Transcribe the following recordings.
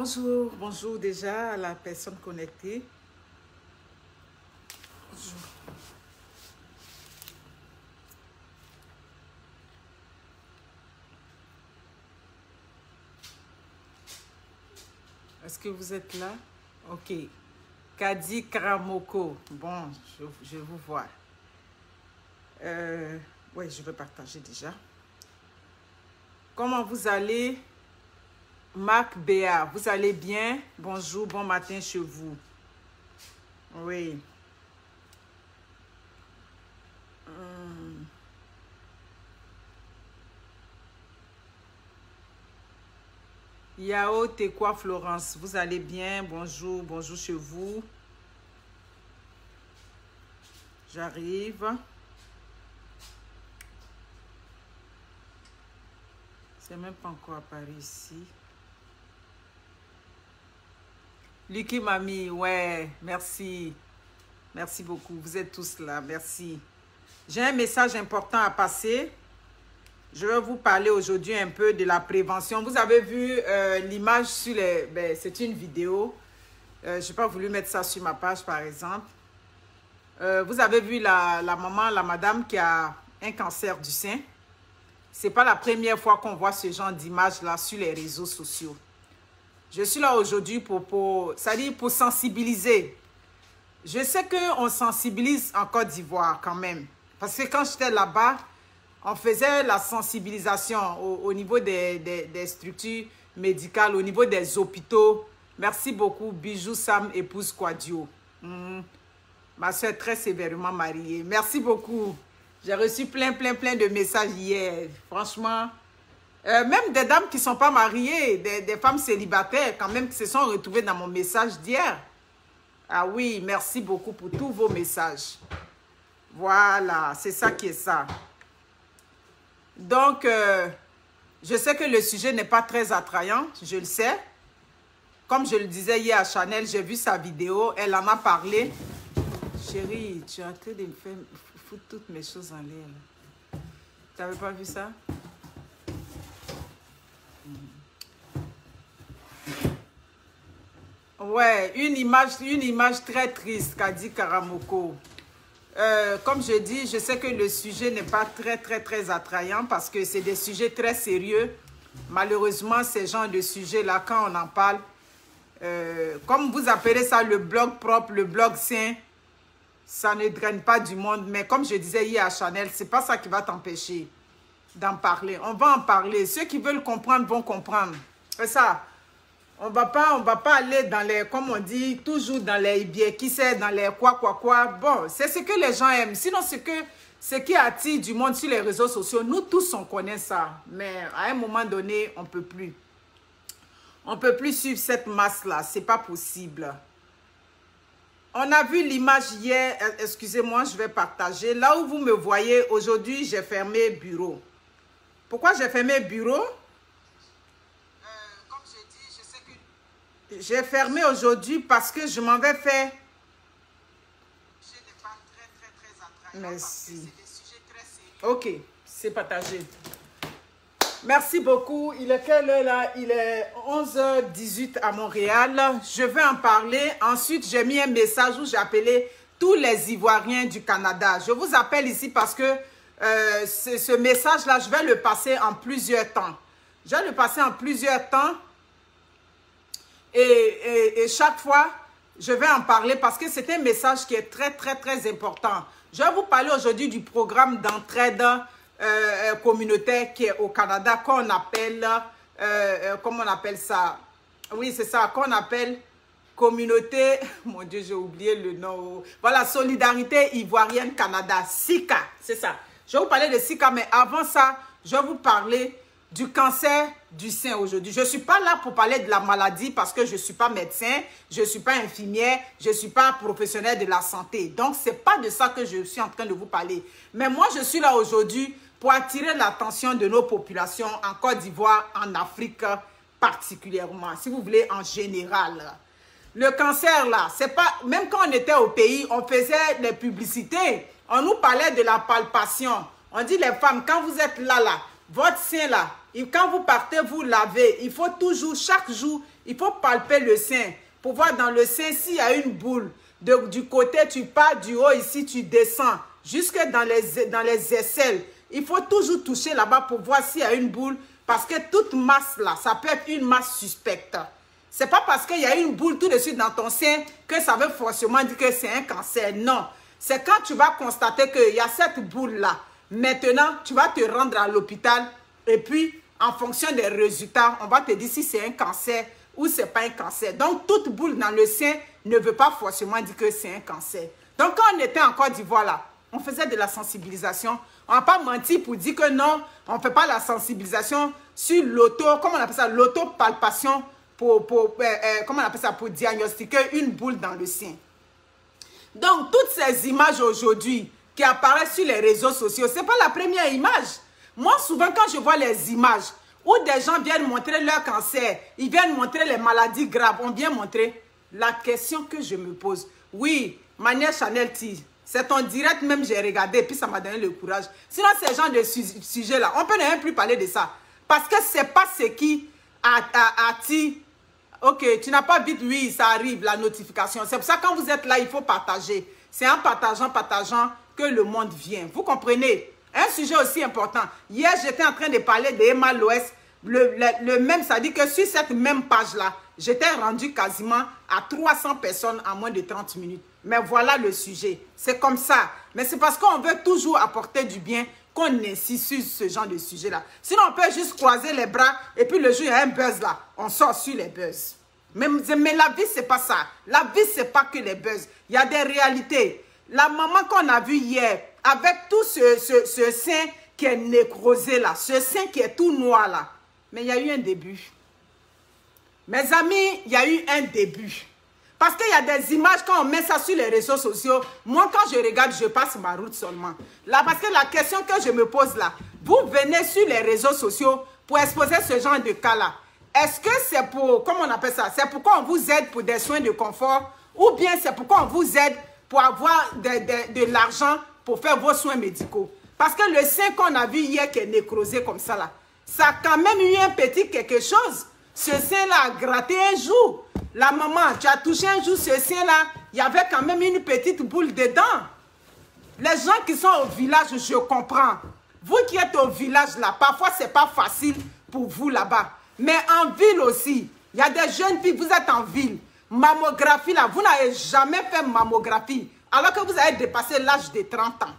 Bonjour, bonjour déjà à la personne connectée. Bonjour. Est-ce que vous êtes là? Ok. Kadi Karamoko. Bon, je vous vois. Oui, je vais partager déjà. Comment vous allez? Marc Béa, vous allez bien? Bonjour, bon matin chez vous. Oui. Yao Tekwa Florence, vous allez bien? Bonjour, bonjour chez vous. J'arrive. C'est même pas encore apparu ici. Lucky Mami, ouais, merci. Merci beaucoup. Vous êtes tous là, merci. J'ai un message important à passer. Je vais vous parler aujourd'hui un peu de la prévention. Vous avez vu l'image sur les... Ben, c'est une vidéo. Je n'ai pas voulu mettre ça sur ma page, par exemple. Vous avez vu la maman, la madame qui a un cancer du sein. Ce n'est pas la première fois qu'on voit ce genre d'image-là sur les réseaux sociaux. Je suis là aujourd'hui pour sensibiliser. Je sais qu'on sensibilise en Côte d'Ivoire quand même. Parce que quand j'étais là-bas, on faisait la sensibilisation au niveau des structures médicales, au niveau des hôpitaux. Merci beaucoup, Bijou Sam, épouse Quadio. Ma soeur est très sévèrement mariée. Merci beaucoup. J'ai reçu plein de messages hier. Franchement, même des dames qui ne sont pas mariées, des femmes célibataires quand même qui se sont retrouvées dans mon message d'hier. Ah oui, merci beaucoup pour tous vos messages. Voilà, c'est ça qui est ça. Donc, je sais que le sujet n'est pas très attrayant, je le sais. Comme je le disais hier à Chanel, j'ai vu sa vidéo, elle en a parlé. Chérie, tu as train de me faire foutre toutes mes choses en l'air. Tu n'avais pas vu ça? Ouais, une image très triste qu'a dit Karamoko. Comme je dis, je sais que le sujet n'est pas très attrayant parce que c'est des sujets très sérieux. Malheureusement, ces genres de sujets-là, quand on en parle, comme vous appelez ça le blog propre, le blog sain, ça ne draine pas du monde. Mais comme je disais hier à Chanel, c'est pas ça qui va t'empêcher d'en parler. On va en parler. Ceux qui veulent comprendre vont comprendre. C'est ça. On va pas aller dans les, comme on dit, toujours dans les biais, qui sait, dans les quoi. Bon, c'est ce que les gens aiment. Sinon, ce qui attire du monde sur les réseaux sociaux, nous tous, on connaît ça. Mais à un moment donné, on peut plus. On peut plus suivre cette masse-là. C'est pas possible. On a vu l'image hier. Excusez-moi, je vais partager. Là où vous me voyez, aujourd'hui, j'ai fermé bureau. Pourquoi j'ai fermé bureau? J'ai fermé aujourd'hui parce que je m'en vais faire. Merci. Ok, c'est partagé. Merci beaucoup. Il est quelle heure là? Il est 11h18 à Montréal. Je vais en parler. Ensuite, j'ai mis un message où j'ai appelé tous les Ivoiriens du Canada. Je vous appelle ici parce que ce message-là, je vais le passer en plusieurs temps. Je vais le passer en plusieurs temps. Et chaque fois, je vais en parler parce que c'est un message qui est très important. Je vais vous parler aujourd'hui du programme d'entraide communautaire qui est au Canada, qu'on appelle, comment on appelle ça? Oui, c'est ça, qu'on appelle communauté, mon Dieu, j'ai oublié le nom. Voilà, Solidarité Ivoirienne Canada, SICA, c'est ça. Je vais vous parler de SICA, mais avant ça, je vais vous parler du cancer du sein aujourd'hui. Je ne suis pas là pour parler de la maladie parce que je ne suis pas médecin, je ne suis pas infirmière, je ne suis pas professionnel de la santé. Donc, ce n'est pas de ça que je suis en train de vous parler. Mais moi, je suis là aujourd'hui pour attirer l'attention de nos populations en Côte d'Ivoire, en Afrique particulièrement, si vous voulez, en général. Le cancer, là, c'est pas... Même quand on était au pays, on faisait des publicités. On nous parlait de la palpation. On dit, les femmes, quand vous êtes là, votre sein, là, et quand vous partez, vous lavez. Il faut toujours, chaque jour, Il faut palper le sein pour voir dans le sein s'il y a une boule. Du côté, tu pars du haut, ici, tu descends jusque dans les aisselles. Il faut toujours toucher là-bas pour voir s'il y a une boule. Parce que toute masse là, ça peut être une masse suspecte. Ce n'est pas parce qu'il y a une boule tout de suite dans ton sein que ça veut forcément dire que c'est un cancer. Non. C'est quand tu vas constater qu'il y a cette boule-là. Maintenant, tu vas te rendre à l'hôpital et puis, en fonction des résultats, on va te dire si c'est un cancer ou ce n'est pas un cancer. Donc, toute boule dans le sein ne veut pas forcément dire que c'est un cancer. Donc, quand on était en Côte d'Ivoire là, on faisait de la sensibilisation. On n'a pas menti pour dire que non, on ne fait pas la sensibilisation sur comment on appelle ça, l'autopalpation comment on appelle ça, pour diagnostiquer une boule dans le sein. Donc, toutes ces images aujourd'hui qui apparaissent sur les réseaux sociaux, ce n'est pas la première image. Moi, souvent, quand je vois les images où des gens viennent montrer leur cancer, ils viennent montrer les maladies graves, on vient montrer la question que je me pose. Oui, Mania Chanel T, c'est ton direct même, j'ai regardé, puis ça m'a donné le courage. Sinon, ces gens de sujets-là, on ne peut même plus parler de ça. Parce que ce n'est pas ce qui attire. Ok, tu n'as pas vite, oui, ça arrive, la notification. C'est pour ça que quand vous êtes là, il faut partager. C'est en partageant que le monde vient. Vous comprenez? Un sujet aussi important. Hier, j'étais en train de parler d'Emma Loès. Le même, ça dit que sur cette même page-là, j'étais rendu quasiment à 300 personnes en moins de 30 minutes. Mais voilà le sujet. C'est comme ça. Mais c'est parce qu'on veut toujours apporter du bien qu'on insiste sur ce genre de sujet-là. Sinon, on peut juste croiser les bras et puis le jour, il y a un buzz là. On sort sur les buzz. Mais la vie, c'est pas ça. La vie, c'est pas que les buzz. Il y a des réalités. La maman qu'on a vue hier, avec tout ce sein qui est nécrosé là, ce sein qui est tout noir là. Mais il y a eu un début. Mes amis, il y a eu un début. Parce qu'il y a des images, quand on met ça sur les réseaux sociaux, moi quand je regarde, je passe ma route seulement. Là, parce que la question que je me pose là, vous venez sur les réseaux sociaux pour exposer ce genre de cas là. Est-ce que c'est pour, comment on appelle ça, c'est pour qu'on vous aide pour des soins de confort ou bien c'est pour qu'on vous aide pour avoir de l'argent pour faire vos soins médicaux? Parce que le sein qu'on a vu hier qui est nécrosé comme ça là, ça a quand même eu un petit quelque chose. Ce sein-là a gratté un jour. La maman, tu as touché un jour ce sein-là, il y avait quand même une petite boule dedans. Les gens qui sont au village, je comprends. Vous qui êtes au village là, parfois ce n'est pas facile pour vous là-bas. Mais en ville aussi, il y a des jeunes filles, vous êtes en ville. Mammographie là, vous n'avez jamais fait mammographie alors que vous avez dépassé l'âge de 30 ans.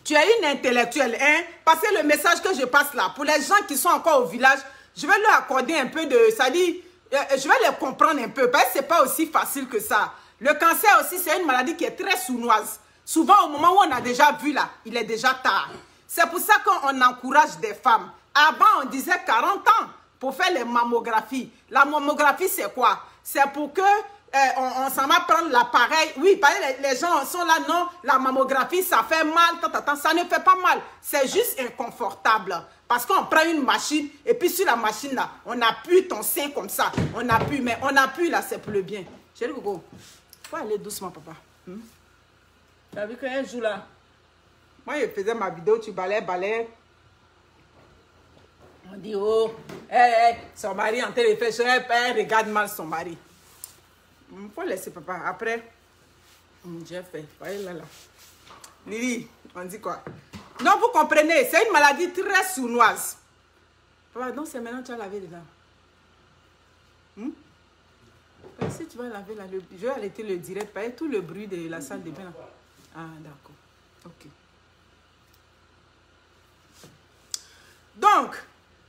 Tu es une intellectuelle, hein? Parce que le message que je passe là, pour les gens qui sont encore au village, je vais leur accorder un peu de... Ça dit, je vais les comprendre un peu, parce que ce n'est pas aussi facile que ça. Le cancer aussi, c'est une maladie qui est très sournoise. Souvent, au moment où on a déjà vu là, il est déjà tard. C'est pour ça qu'on encourage des femmes. Avant, on disait 40 ans pour faire les mammographies. La mammographie, c'est quoi? C'est pour que on s'en va prendre l'appareil. Oui, les gens sont là, non, la mammographie, ça fait mal. Ça ne fait pas mal. C'est juste inconfortable. Parce qu'on prend une machine et puis sur la machine là, on appuie ton sein comme ça. On appuie, mais on appuie là, c'est pour le bien. Chérie Coco, il faut aller doucement, papa. Tu as vu qu'un jour là, moi je faisais ma vidéo, tu balais. On dit, oh, son mari en train de faire, elle regarde mal son mari. Il faut laisser papa. Après, j'ai fait. Voyez là. Lily, on dit quoi? Non, vous comprenez, c'est une maladie très sournoise. Papa, donc c'est maintenant que tu as lavé dedans. Si tu vas laver là, je vais arrêter le direct, pas tout le bruit de la salle de bain là. Ah, d'accord. Ok. Donc,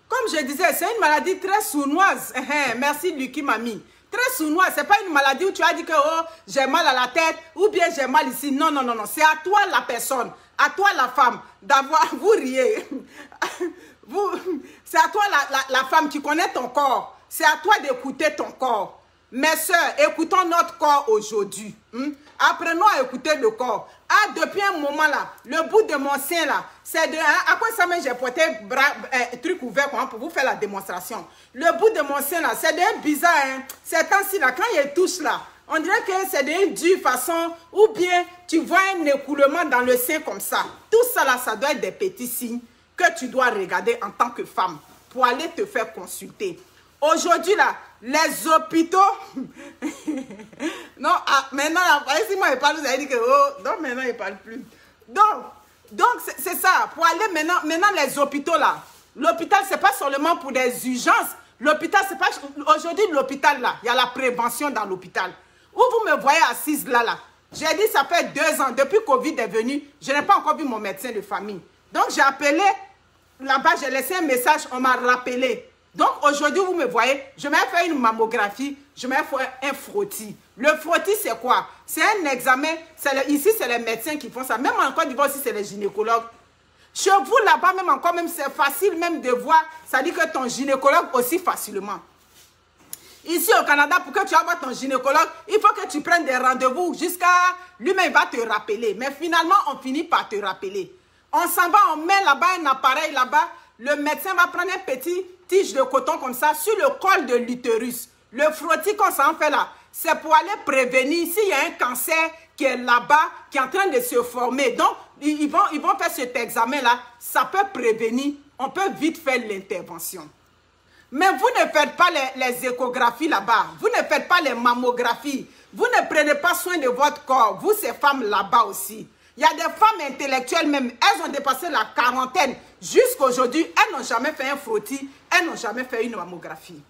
comme je disais, c'est une maladie très sournoise. Merci Lucky Mami. Très sournoise, c'est pas une maladie où tu as dit que oh, j'ai mal à la tête ou bien j'ai mal ici. Non, non, non, non. C'est à toi la personne, à toi la femme, d'avoir, vous riez. C'est à toi la femme qui connaît ton corps. C'est à toi d'écouter ton corps. Mes soeurs, écoutons notre corps aujourd'hui. Apprenons à écouter le corps. Ah, depuis un moment là, le bout de mon sein là, c'est de... à quoi ça j'ai porté truc ouvert pour vous faire la démonstration. Le bout de mon sein là, c'est de bizarre. Ces temps-ci là, quand il touche là, on dirait que c'est d'une dure façon ou bien tu vois un écoulement dans le sein comme ça. Tout ça là, ça doit être des petits signes que tu dois regarder en tant que femme pour aller te faire consulter. Aujourd'hui, là, les hôpitaux... non, maintenant, si moi, je parle, vous allez dire que... Oh, non, maintenant, il ne parle plus. Donc c'est ça. Pour aller maintenant, les hôpitaux, là, l'hôpital, ce n'est pas seulement pour des urgences. L'hôpital, c'est pas... Aujourd'hui, l'hôpital, là, il y a la prévention dans l'hôpital. Où vous me voyez assise là. J'ai dit, ça fait 2 ans, depuis Covid est venu, je n'ai pas encore vu mon médecin de famille. Donc, j'ai appelé, là-bas, j'ai laissé un message, on m'a rappelé. Donc, aujourd'hui, vous me voyez, je vais faire une mammographie, je vais faire un frottis. Le frottis, c'est quoi? C'est un examen, ici, c'est les médecins qui font ça. Même en Côte d'Ivoire, aussi, c'est les gynécologues. Chez vous, là-bas, même encore, même c'est facile même de voir, ça dit que ton gynécologue aussi facilement. Ici au Canada, pour que tu ailles voir ton gynécologue, il faut que tu prennes des rendez-vous jusqu'à... Lui-même, il va te rappeler. Mais finalement, on finit par te rappeler. On s'en va, on met là-bas un appareil là-bas. Le médecin va prendre un petit tige de coton comme ça sur le col de l'utérus. Le frottis qu'on s'en fait là, c'est pour aller prévenir s'il y a un cancer qui est là-bas, qui est en train de se former. Donc, ils vont faire cet examen-là. Ça peut prévenir. On peut vite faire l'intervention. Mais vous ne faites pas les échographies là-bas. Vous ne faites pas les mammographies. Vous ne prenez pas soin de votre corps. Vous, ces femmes là-bas aussi. Il y a des femmes intellectuelles même. Elles ont dépassé la quarantaine. Jusqu'à aujourd'hui, elles n'ont jamais fait un frottis. Elles n'ont jamais fait une mammographie.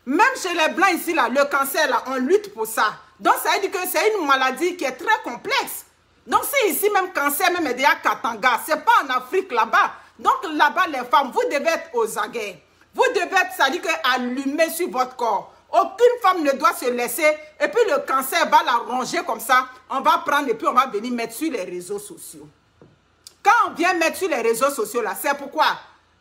Même chez les Blancs ici, là, le cancer, là, on lutte pour ça. Donc, ça veut dire que c'est une maladie qui est très complexe. Donc, c'est ici même cancer, même déjà Katanga. Ce n'est pas en Afrique là-bas. Donc, là-bas, les femmes, vous devez être aux aguets. Vous devez être, ça dit que allumer sur votre corps. Aucune femme ne doit se laisser. Et puis le cancer va la ronger comme ça. On va prendre et puis on va venir mettre sur les réseaux sociaux. Quand on vient mettre sur les réseaux sociaux, là, c'est pourquoi?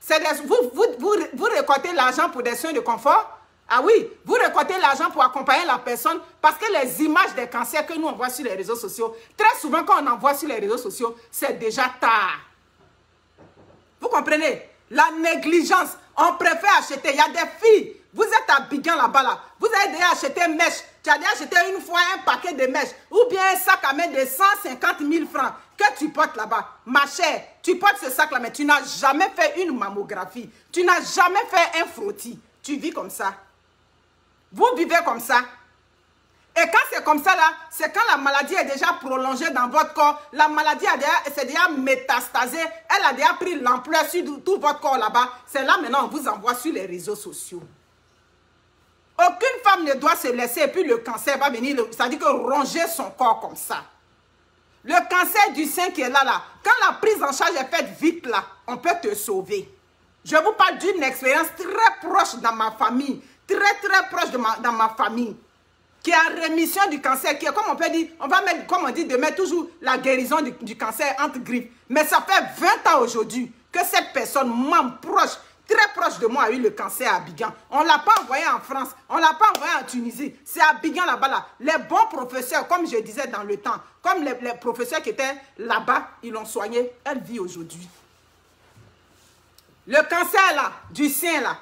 Vous récoltez l'argent pour des soins de confort? Ah oui, vous récoltez l'argent pour accompagner la personne parce que les images des cancers que nous on voit sur les réseaux sociaux, très souvent quand on en voit sur les réseaux sociaux, c'est déjà tard. Vous comprenez? La négligence. On préfère acheter. Il y a des filles. Vous êtes à Abidjan là-bas. Là. Vous avez déjà acheté une mèche. Tu as déjà acheté une fois un paquet de mèches. Ou bien un sac à main de 150 000 francs que tu portes là-bas. Ma chère, tu portes ce sac-là, mais tu n'as jamais fait une mammographie. Tu n'as jamais fait un frottis. Tu vis comme ça. Vous vivez comme ça. Et quand c'est comme ça, là, c'est quand la maladie est déjà prolongée dans votre corps. La maladie s'est déjà métastasée. Elle a déjà pris l'ampleur sur tout votre corps là-bas. C'est là maintenant on vous envoie sur les réseaux sociaux. Aucune femme ne doit se laisser et puis le cancer va venir, c'est-à-dire que ronger son corps comme ça. Le cancer du sein qui est là, quand la prise en charge est faite vite là, on peut te sauver. Je vous parle d'une expérience très proche dans ma famille. Très proche dans ma famille. Qui est en rémission du cancer, qui est, comme on peut dire, on va mettre, comme on dit, de mettre toujours la guérison du cancer entre griffes. Mais ça fait 20 ans aujourd'hui que cette personne, membre proche, très proche de moi, a eu le cancer à Abidjan. On ne l'a pas envoyé en France, on ne l'a pas envoyé en Tunisie. C'est à Abidjan là-bas, là. Les bons professeurs, comme je disais dans le temps, comme les professeurs qui étaient là-bas, ils l'ont soigné, elle vit aujourd'hui. Le cancer là, du sein là,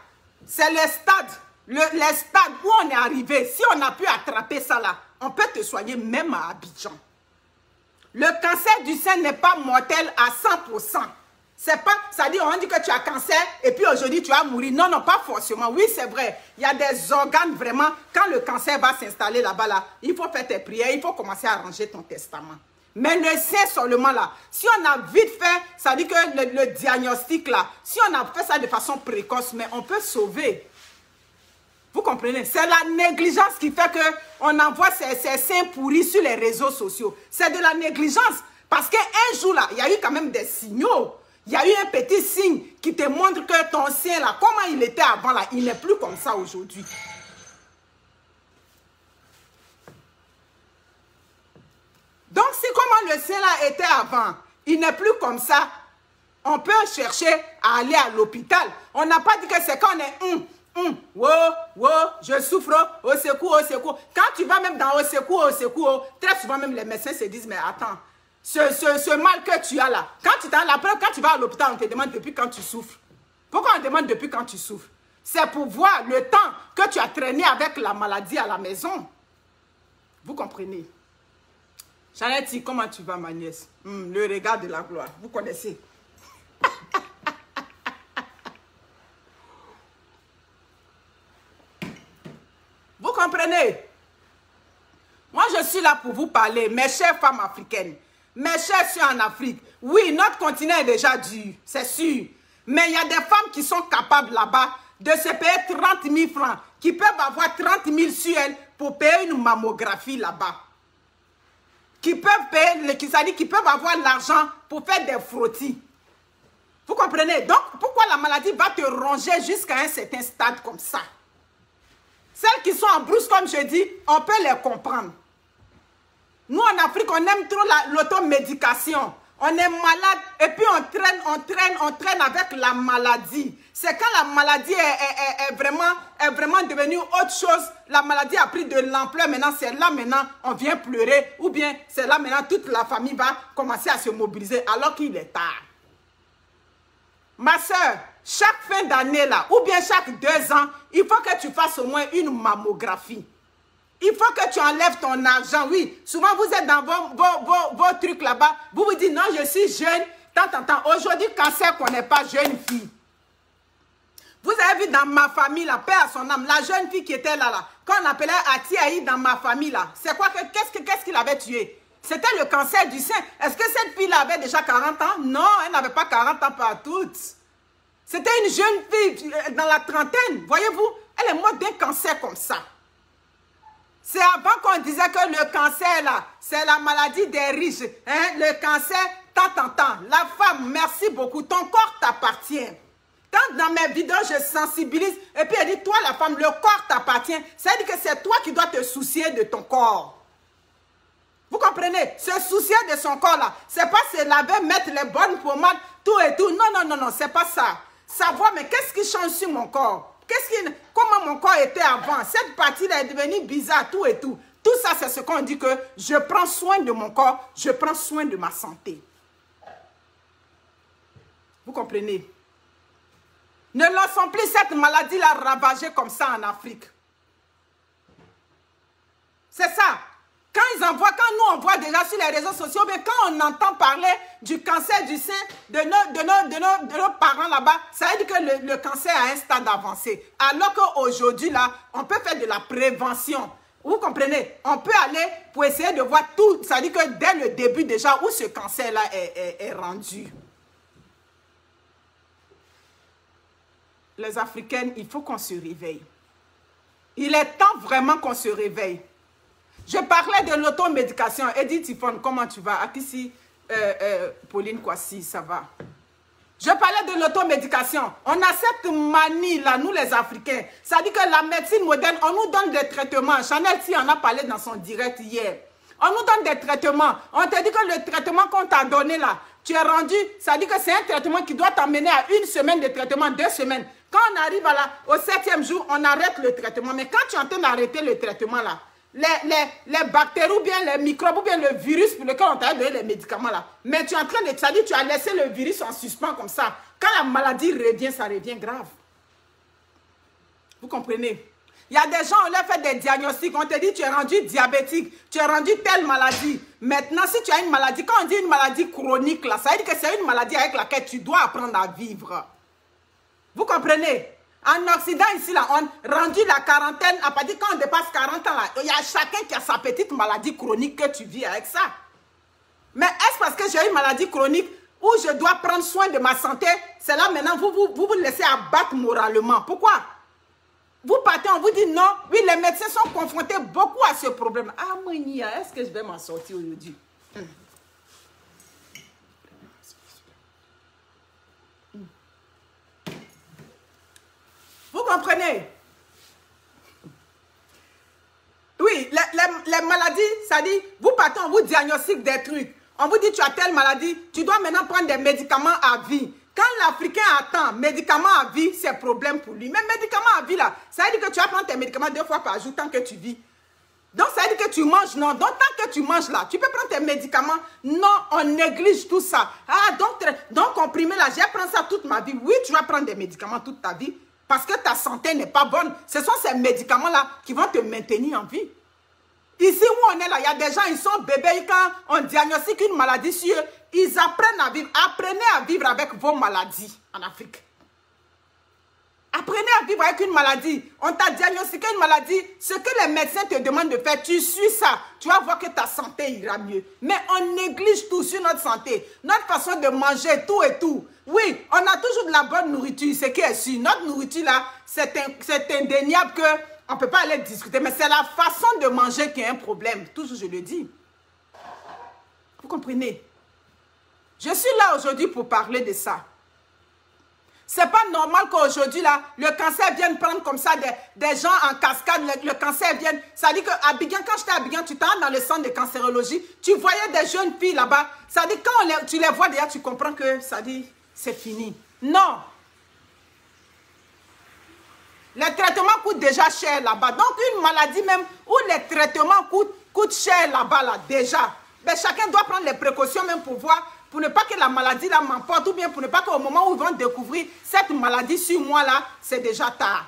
c'est le stade. Les stades où on est arrivé, si on a pu attraper ça là, on peut te soigner même à Abidjan. Le cancer du sein n'est pas mortel à 100%. C'est pas, ça dit, on dit que tu as cancer et puis aujourd'hui tu vas mourir. Non, non, pas forcément. Oui, c'est vrai. Il y a des organes vraiment, quand le cancer va s'installer là-bas, là, il faut faire tes prières, il faut commencer à arranger ton testament. Mais le sein seulement là, si on a vite fait, ça dit que le diagnostic là, si on a fait ça de façon précoce, mais on peut sauver. Vous comprenez? C'est la négligence qui fait qu'on envoie ces seins pourris sur les réseaux sociaux. C'est de la négligence. Parce qu'un jour, là, il y a eu quand même des signaux. Il y a eu un petit signe qui te montre que ton sein, là, comment il était avant, là, il n'est plus comme ça aujourd'hui. Donc, si comment le sein, là, était avant, il n'est plus comme ça, on peut chercher à aller à l'hôpital. On n'a pas dit que c'est quand on est... je souffre, au secours, au secours. Quand tu vas même dans au secours, très souvent même les médecins se disent, mais attends, ce mal que tu as là, quand tu vas à l'hôpital, on te demande depuis quand tu souffres. Pourquoi on demande depuis quand tu souffres? C'est pour voir le temps que tu as traîné avec la maladie à la maison. Vous comprenez? Chanette, comment tu vas, ma nièce? Le regard de la gloire, vous connaissez. comprenez? Moi, je suis là pour vous parler, mes chères femmes africaines, mes chers soeurs en Afrique. Oui, notre continent est déjà dur, c'est sûr. Mais il y a des femmes qui sont capables là-bas de se payer 30 000 francs, qui peuvent avoir 30 000 sur elles pour payer une mammographie là-bas. Qui peuvent payer, qui peuvent avoir l'argent pour faire des frottis. Vous comprenez? Donc, pourquoi la maladie va te ronger jusqu'à un certain stade comme ça? Celles qui sont en brousse, comme je dis, on peut les comprendre. Nous, en Afrique, on aime trop l'automédication. On est malade et puis on traîne avec la maladie. C'est quand la maladie est vraiment devenue autre chose. La maladie a pris de l'ampleur. Maintenant, c'est là maintenant, on vient pleurer. Ou bien, c'est là maintenant, toute la famille va commencer à se mobiliser alors qu'il est tard. Ma soeur, chaque fin d'année là, ou bien chaque 2 ans, il faut que tu fasses au moins une mammographie. Il faut que tu enlèves ton argent, oui. Souvent, vous êtes dans vos trucs là-bas. Vous vous dites, non, je suis jeune. Tant. Aujourd'hui, cancer qu'on n'est pas jeune fille. Vous avez vu dans ma famille, la paix à son âme, la jeune fille qui était là, quand on appelait Atiaï dans ma famille, là, c'est quoi, qu'est-ce qu'il avait tué? C'était le cancer du sein. Est-ce que cette fille-là avait déjà 40 ans? Non, elle n'avait pas 40 ans par toutes. C'était une jeune fille dans la trentaine. Voyez-vous, elle est morte d'un cancer comme ça. C'est avant qu'on disait que le cancer, là, c'est la maladie des riches. Hein? Le cancer, tant. La femme, merci beaucoup. Ton corps t'appartient. Quand dans mes vidéos, je sensibilise, et puis elle dit, toi, la femme, le corps t'appartient. C'est-à-dire que c'est toi qui dois te soucier de ton corps. Vous comprenez? Se soucier de son corps, là, c'est pas se laver, mettre les bonnes pommades, tout et tout. Non, c'est pas ça. Savoir, mais qu'est-ce qui change sur mon corps? Comment mon corps était avant? Cette partie-là est devenue bizarre, tout et tout. Tout ça, c'est ce qu'on dit que je prends soin de mon corps, je prends soin de ma santé. Vous comprenez? Ne laissons plus cette maladie-là ravager comme ça en Afrique. C'est ça. Quand nous on voit déjà sur les réseaux sociaux, mais quand on entend parler du cancer du sein de nos parents là-bas, ça veut dire que le cancer a un stade avancé. Alors qu'aujourd'hui, là, on peut faire de la prévention. Vous comprenez? On peut aller pour essayer de voir tout. Ça veut dire que dès le début déjà, où ce cancer-là est rendu. Les Africaines, il faut qu'on se réveille. Il est temps vraiment qu'on se réveille. Je parlais de l'automédication. Edith Tifon, comment tu vas? Akissi, Pauline Kwasi, ça va. Je parlais de l'automédication. On a cette manie là, nous les Africains. Ça dit que la médecine moderne, on nous donne des traitements. Chanel si en a parlé dans son direct hier. On nous donne des traitements. On te dit que le traitement qu'on t'a donné là, tu es rendu, ça dit que c'est un traitement qui doit t'amener à 1 semaine de traitement, 2 semaines. Quand on arrive au 7e jour, on arrête le traitement. Mais quand tu es en train d'arrêter le traitement là, les bactéries ou bien les microbes ou bien le virus pour lequel on t'a donné les médicaments là. Mais tu es en train de... Ça dit tu as laissé le virus en suspens comme ça. Quand la maladie revient, ça revient grave. Vous comprenez? Il y a des gens, on leur fait des diagnostics. On te dit tu es rendu diabétique, tu es rendu telle maladie. Maintenant, si tu as une maladie, quand on dit une maladie chronique là, ça veut dire que c'est une maladie avec laquelle tu dois apprendre à vivre. Vous comprenez? En Occident, ici, là, on rendu la quarantaine, à partir quand on dépasse 40 ans, là, il y a chacun qui a sa petite maladie chronique que tu vis avec ça. Mais est-ce parce que j'ai une maladie chronique où je dois prendre soin de ma santé? C'est là maintenant, vous laissez abattre moralement. Pourquoi? Vous partez, on vous dit non. Oui, les médecins sont confrontés beaucoup à ce problème. Ah, Monia, est-ce que je vais m'en sortir aujourd'hui? Vous comprenez? Oui, les maladies, ça dit, vous partez, on vous diagnostique des trucs. On vous dit, tu as telle maladie, tu dois maintenant prendre des médicaments à vie. Quand l'Africain attend médicaments à vie, c'est problème pour lui. Mais médicaments à vie, là, ça veut dire que tu vas prendre tes médicaments 2 fois par jour tant que tu vis. Donc, ça veut dire que tu manges, non. Donc, tant que tu manges là, tu peux prendre tes médicaments. Non, on néglige tout ça. Ah, donc comprimé là, je vais prendre ça toute ma vie. Oui, tu vas prendre des médicaments toute ta vie. Parce que ta santé n'est pas bonne. Ce sont ces médicaments-là qui vont te maintenir en vie. Ici où on est là, il y a des gens, ils sont bébés. Quand on diagnostique une maladie sur eux, ils apprennent à vivre. Apprenez à vivre avec vos maladies en Afrique. Apprenez à vivre avec une maladie. On t'a diagnostiqué une maladie. Ce que les médecins te demandent de faire, tu suis ça. Tu vas voir que ta santé ira mieux. Mais on néglige tout sur notre santé. Notre façon de manger, tout et tout. Oui, on a toujours de la bonne nourriture. Ce qui est sûr. Notre nourriture là, c'est indéniable qu'on ne peut pas aller discuter. Mais c'est la façon de manger qui est un problème. Toujours je le dis. Vous comprenez? Je suis là aujourd'hui pour parler de ça. C'est pas normal qu'aujourd'hui, là, le cancer vienne prendre comme ça des gens en cascade. Le cancer vienne. Ça dit qu'à Abidjan, quand j'étais à Abidjan, tu t'entres dans le centre de cancérologie, tu voyais des jeunes filles là-bas. Ça dit quand tu les vois déjà, tu comprends que ça dit c'est fini. Non. Les traitements coûtent déjà cher là-bas. Donc, une maladie même où les traitements coûtent cher là-bas, là, déjà. Mais chacun doit prendre les précautions même pour voir. Pour ne pas que la maladie là m'emporte ou bien pour ne pas qu'au moment où ils vont découvrir cette maladie sur moi là, c'est déjà tard.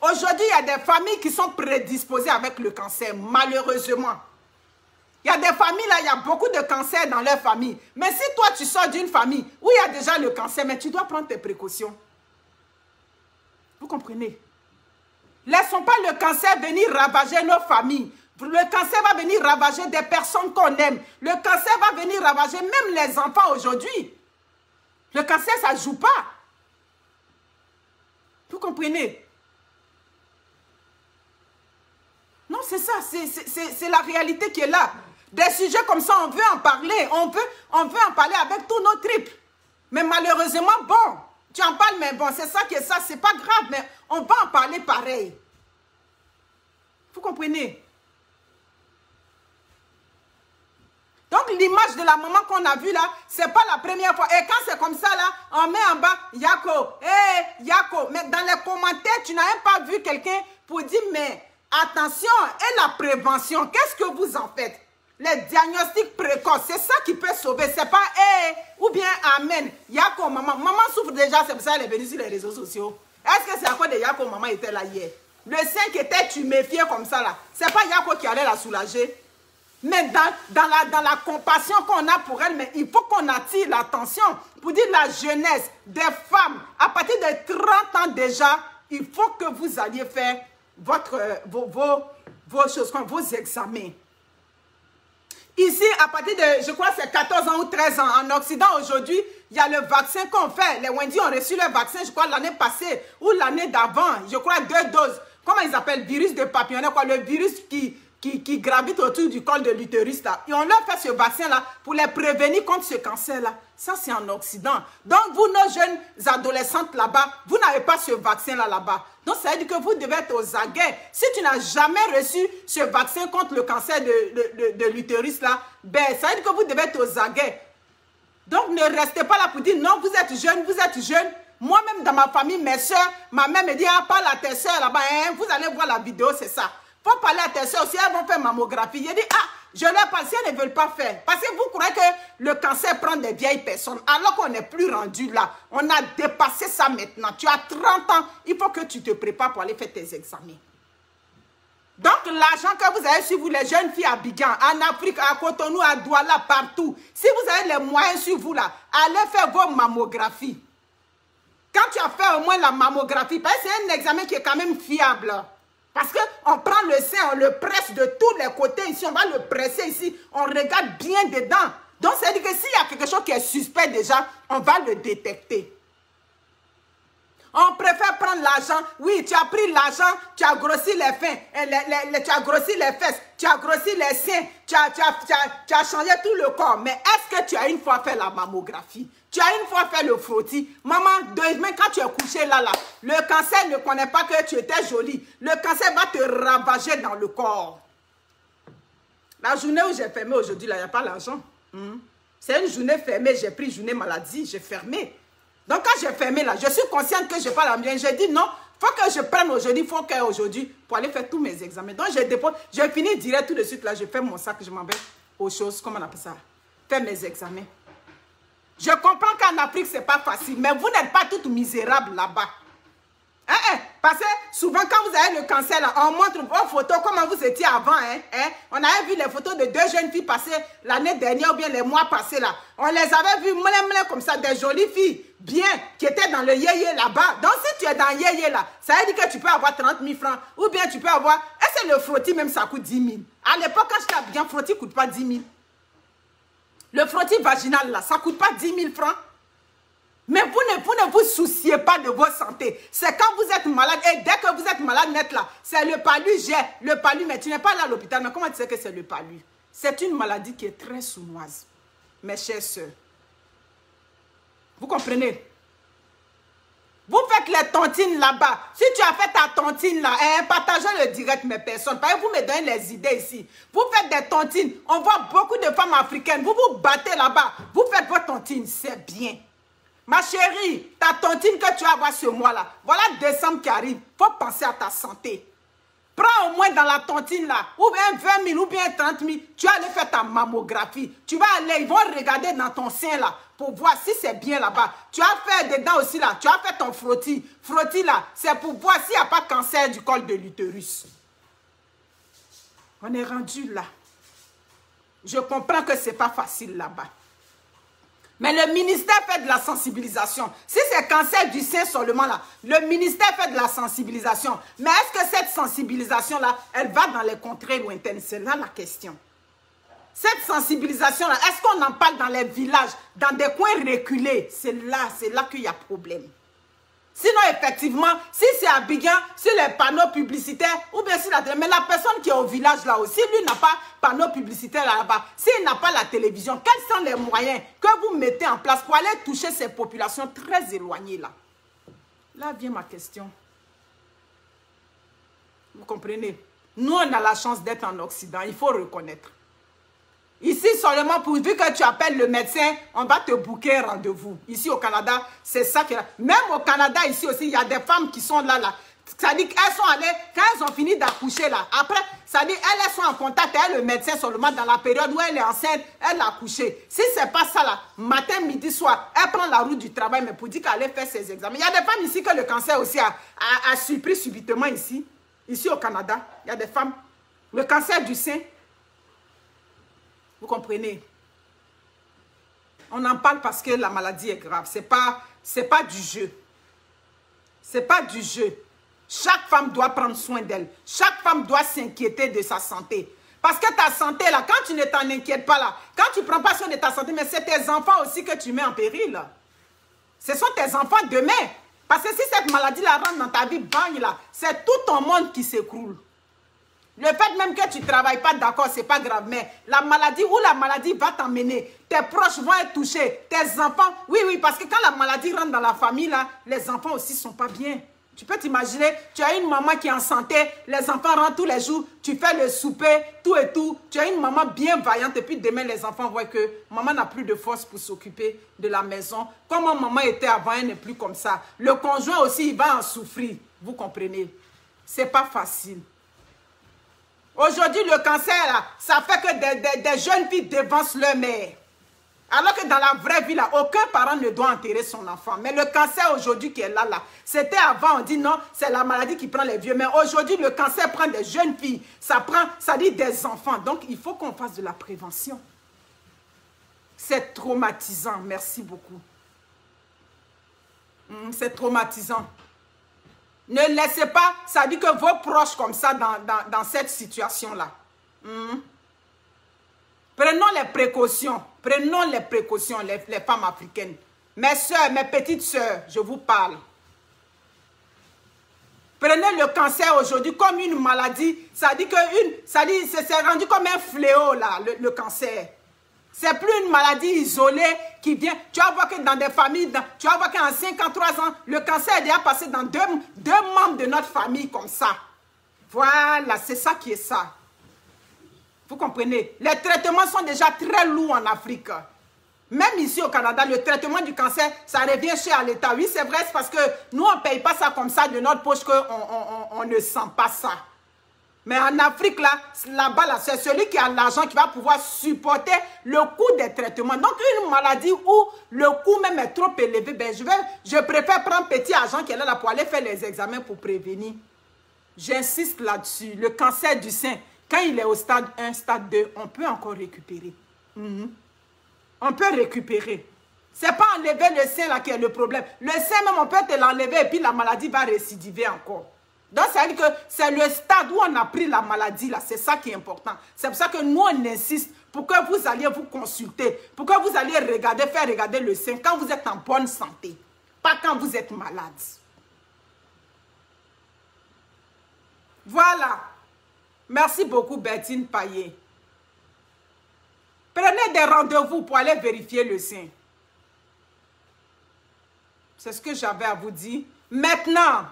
Aujourd'hui, il y a des familles qui sont prédisposées avec le cancer, malheureusement. Il y a des familles là, il y a beaucoup de cancer dans leur famille. Mais si toi tu sors d'une famille où il y a déjà le cancer, mais tu dois prendre tes précautions. Vous comprenez? Laissons pas le cancer venir ravager nos familles. Le cancer va venir ravager des personnes qu'on aime. Le cancer va venir ravager même les enfants aujourd'hui. Le cancer, ça ne joue pas. Vous comprenez? Non, c'est ça. C'est la réalité qui est là. Des sujets comme ça, on veut en parler. On veut en parler avec tous nos tripes. Mais malheureusement, bon, tu en parles, mais bon, c'est ça qui est ça. C'est pas grave, mais on va en parler pareil. Vous comprenez? Donc, l'image de la maman qu'on a vue là, c'est pas la première fois. Et quand c'est comme ça là, on met en bas, Yako, Yako. Mais dans les commentaires, tu n'as même pas vu quelqu'un pour dire, mais attention, et la prévention, qu'est-ce que vous en faites? Les diagnostics précoces, c'est ça qui peut sauver. C'est pas, ou bien, amen. Yako, maman. Maman souffre déjà, c'est pour ça qu'elle est venue sur les réseaux sociaux. Est-ce que c'est à cause de Yako, maman était là hier? Le sein qui était tuméfié comme ça là, c'est pas Yako qui allait la soulager. Mais dans la compassion qu'on a pour elle, mais il faut qu'on attire l'attention pour dire la jeunesse des femmes. À partir de 30 ans déjà, il faut que vous alliez faire vos choses, vos examens. Ici, à partir de, je crois, c'est 14 ans ou 13 ans. En Occident, aujourd'hui, il y a le vaccin qu'on fait. Les Wendy ont reçu le vaccin, je crois, l'année passée ou l'année d'avant. Je crois 2 doses. Comment ils appellent? Virus de papillonnet, quoi. Le virus qui gravite autour du col de l'utérus là. Et on leur fait ce vaccin là pour les prévenir contre ce cancer là. Ça c'est en Occident. Donc vous, nos jeunes adolescentes là-bas, vous n'avez pas ce vaccin là-bas. Donc ça veut dire que vous devez être aux aguets. Si tu n'as jamais reçu ce vaccin contre le cancer de l'utérus là, ben ça veut dire que vous devez être aux aguets. Donc ne restez pas là pour dire non, vous êtes jeune, vous êtes jeune. Moi-même dans ma famille, mes soeurs, ma mère me dit, ah, parle à tes soeurs là-bas, hein, vous allez voir la vidéo, c'est ça. Faut parler à tes soeurs, si elles vont faire mammographie. Je dis, ah, je leur parle, si elles ne veulent pas faire. Parce que vous croyez que le cancer prend des vieilles personnes, alors qu'on n'est plus rendu là. On a dépassé ça maintenant. Tu as 30 ans, il faut que tu te prépares pour aller faire tes examens. Donc, l'argent que vous avez sur vous, les jeunes filles à Abidjan, en Afrique, à Cotonou, à Douala, partout, si vous avez les moyens sur vous là, allez faire vos mammographies. Quand tu as fait au moins la mammographie, parce que c'est un examen qui est quand même fiable. Parce qu'on prend le sein, on le presse de tous les côtés ici, on va le presser ici, on regarde bien dedans. Donc, c'est-à-dire que s'il y a quelque chose qui est suspect déjà, on va le détecter. On préfère prendre l'argent. Oui, tu as pris l'argent, tu as grossi les fins, tu as grossi les fesses, tu as grossi les seins, tu as changé tout le corps. Mais est-ce que tu as une fois fait la mammographie? Tu as une fois fait le frottis? Maman, demain quand tu es couché là, le cancer ne connaît pas que tu étais jolie. Le cancer va te ravager dans le corps. La journée où j'ai fermé aujourd'hui, là, il n'y a pas l'argent. C'est une journée fermée, j'ai pris journée maladie, j'ai fermé. Donc, quand j'ai fermé là, je suis consciente que je n'ai pas la mienne. J'ai dit non, il faut que je prenne aujourd'hui, il faut qu'aujourd'hui, pour aller faire tous mes examens. Donc, j'ai fini direct tout de suite là, je fais mon sac, je m'en vais aux choses, comment on appelle ça, faire mes examens. Je comprends qu'en Afrique, ce n'est pas facile, mais vous n'êtes pas toutes misérables là-bas. Parce que souvent, quand vous avez le cancer, là, on montre vos photos, comment vous étiez avant. On avait vu les photos de 2 jeunes filles passées l'année dernière ou bien les mois passés. Là. On les avait vues comme ça, des jolies filles, bien, qui étaient dans le yéyé là-bas. Donc, si tu es dans yéyé là, ça veut dire que tu peux avoir 30 000 francs ou bien tu peux avoir... Est-ce que le frottis même, ça coûte 10 000? À l'époque, quand j'étais bien, frottis ne coûte pas 10 000. Le frottis vaginal là, ça ne coûte pas 10 000 francs. Mais vous ne vous souciez pas de votre santé. C'est quand vous êtes malade, et dès que vous êtes malade net là, c'est le palu, le palu, mais tu n'es pas là à l'hôpital. Mais comment tu sais que c'est le palu? C'est une maladie qui est très sournoise, mes chères sœurs. Vous comprenez? Vous faites les tontines là-bas. Si tu as fait ta tontine là, partagez le direct mes personnes. Parce que vous me donnez les idées ici. Vous faites des tontines. On voit beaucoup de femmes africaines. Vous vous battez là-bas. Vous faites votre tontine. C'est bien. Ma chérie, ta tontine que tu vas avoir ce mois-là, voilà décembre qui arrive, il faut penser à ta santé. Prends au moins dans la tontine là, ou bien 20 000 ou bien 30 000, tu vas aller faire ta mammographie. Tu vas aller, ils vont regarder dans ton sein là, pour voir si c'est bien là-bas. Tu vas faire dedans aussi là, tu vas faire ton frottis. Frottis là, c'est pour voir s'il n'y a pas de cancer du col de l'utérus. On est rendu là. Je comprends que ce n'est pas facile là-bas. Mais le ministère fait de la sensibilisation. Si c'est cancer du sein seulement là, le ministère fait de la sensibilisation. Mais est-ce que cette sensibilisation-là, elle va dans les contrées lointaines? C'est là la question. Cette sensibilisation-là, est-ce qu'on en parle dans les villages, dans des coins reculés? C'est là qu'il y a problème. Sinon, effectivement, si c'est à Abidjan, sur les panneaux publicitaires, ou bien sur la télé, mais la personne qui est au village là aussi, lui n'a pas panneau publicitaire là-bas. S'il n'a pas la télévision, quels sont les moyens que vous mettez en place pour aller toucher ces populations très éloignées là? Là vient ma question. Vous comprenez? Nous, on a la chance d'être en Occident, il faut reconnaître. Ici, seulement pourvu que tu appelles le médecin, on va te booker un rendez-vous. Ici au Canada, c'est ça qui est là. Même au Canada, ici aussi, il y a des femmes qui sont là. Ça dit qu'elles sont allées, quand elles ont fini d'accoucher là, après, ça dit elles sont en contact avec le médecin seulement dans la période où elle est enceinte, elle a accouché. Si ce n'est pas ça là, matin, midi, soir, elle prend la route du travail, mais pour dire qu'elle allait faire ses examens. Il y a des femmes ici que le cancer aussi a surpris subitement ici. Ici au Canada, il y a des femmes. Le cancer du sein. Vous comprenez? On en parle parce que la maladie est grave. C'est pas du jeu. C'est pas du jeu. Chaque femme doit prendre soin d'elle. Chaque femme doit s'inquiéter de sa santé. Parce que ta santé, là, quand tu ne t'en inquiètes pas, là, quand tu ne prends pas soin de ta santé, mais c'est tes enfants aussi que tu mets en péril. Ce sont tes enfants demain. Parce que si cette maladie-là rentre dans ta vie, bang, là, c'est tout ton monde qui s'écroule. Le fait même que tu ne travailles pas, d'accord, ce n'est pas grave. Mais la maladie va t'emmener. Tes proches vont être touchés. Tes enfants, oui, parce que quand la maladie rentre dans la famille, là, les enfants aussi ne sont pas bien. Tu peux t'imaginer, tu as une maman qui est en santé, les enfants rentrent tous les jours, tu fais le souper, tout et tout. Tu as une maman bien vaillante et puis demain, les enfants voient que maman n'a plus de force pour s'occuper de la maison. Comment maman était avant, elle n'est plus comme ça. Le conjoint aussi, il va en souffrir. Vous comprenez? Ce n'est pas facile. Aujourd'hui, le cancer, là, ça fait que des jeunes filles dévancent leur mère. Alors que dans la vraie vie, là, aucun parent ne doit enterrer son enfant. Mais le cancer aujourd'hui qui est là, c'était avant, on dit non, c'est la maladie qui prend les vieux. Mais aujourd'hui, le cancer prend des jeunes filles. Ça dit des enfants. Donc, il faut qu'on fasse de la prévention. C'est traumatisant. Merci beaucoup. C'est traumatisant. Ne laissez pas, ça dit que vos proches comme ça dans cette situation-là. Prenons les précautions. Prenons les précautions, les femmes africaines. Mes soeurs, mes petites soeurs, je vous parle. Prenez le cancer aujourd'hui comme une maladie. Ça dit que c'est rendu comme un fléau là, le cancer. C'est plus une maladie isolée qui vient. Tu vas voir que dans des familles, tu vas voir qu'en 53 ans, le cancer est déjà passé dans deux membres de notre famille comme ça. Voilà, c'est ça qui est ça. Vous comprenez? Les traitements sont déjà très lourds en Afrique. Même ici au Canada, le traitement du cancer, ça revient cher à l'État. Oui, c'est vrai, c'est parce que nous, on ne paye pas ça comme ça de notre poche qu'on ne sent pas ça. Mais en Afrique, là-bas, là, c'est celui qui a l'argent qui va pouvoir supporter le coût des traitements. Donc, une maladie où le coût même est trop élevé, ben, je préfère prendre petit argent qui est là pour aller faire les examens pour prévenir. J'insiste là-dessus. Le cancer du sein, quand il est au stade 1, stade 2, on peut encore récupérer. On peut récupérer. Ce n'est pas enlever le sein là qui est le problème. Le sein même, on peut te l'enlever et puis la maladie va récidiver encore. Donc, ça veut dire que c'est le stade où on a pris la maladie, là. C'est ça qui est important. C'est pour ça que nous, on insiste pour que vous alliez vous consulter, pour que vous alliez regarder, faire regarder le sein quand vous êtes en bonne santé, pas quand vous êtes malade. Voilà. Merci beaucoup, Bertine Payet. Prenez des rendez-vous pour aller vérifier le sein. C'est ce que j'avais à vous dire. Maintenant,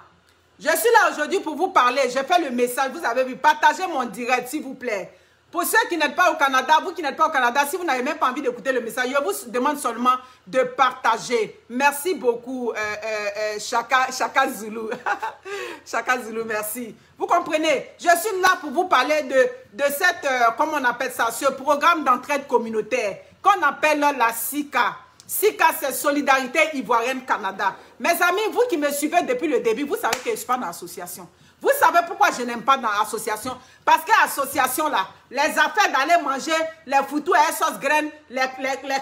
je suis là aujourd'hui pour vous parler. J'ai fait le message, vous avez vu. Partagez mon direct, s'il vous plaît. Pour ceux qui n'êtes pas au Canada, vous qui n'êtes pas au Canada, si vous n'avez même pas envie d'écouter le message, je vous demande seulement de partager. Merci beaucoup, Chaka Zulu. Chaka Zulu, merci. Vous comprenez? Je suis là pour vous parler de cette, comment on appelle ça, ce programme d'entraide communautaire qu'on appelle la SICA. SICA, c'est Solidarité Ivoirienne Canada. Mes amis, vous qui me suivez depuis le début, vous savez que je ne suis pas dans l'association. Vous savez pourquoi je n'aime pas dans l'association? Parce que l'association, là, les affaires d'aller manger les foutous et sauce graines, les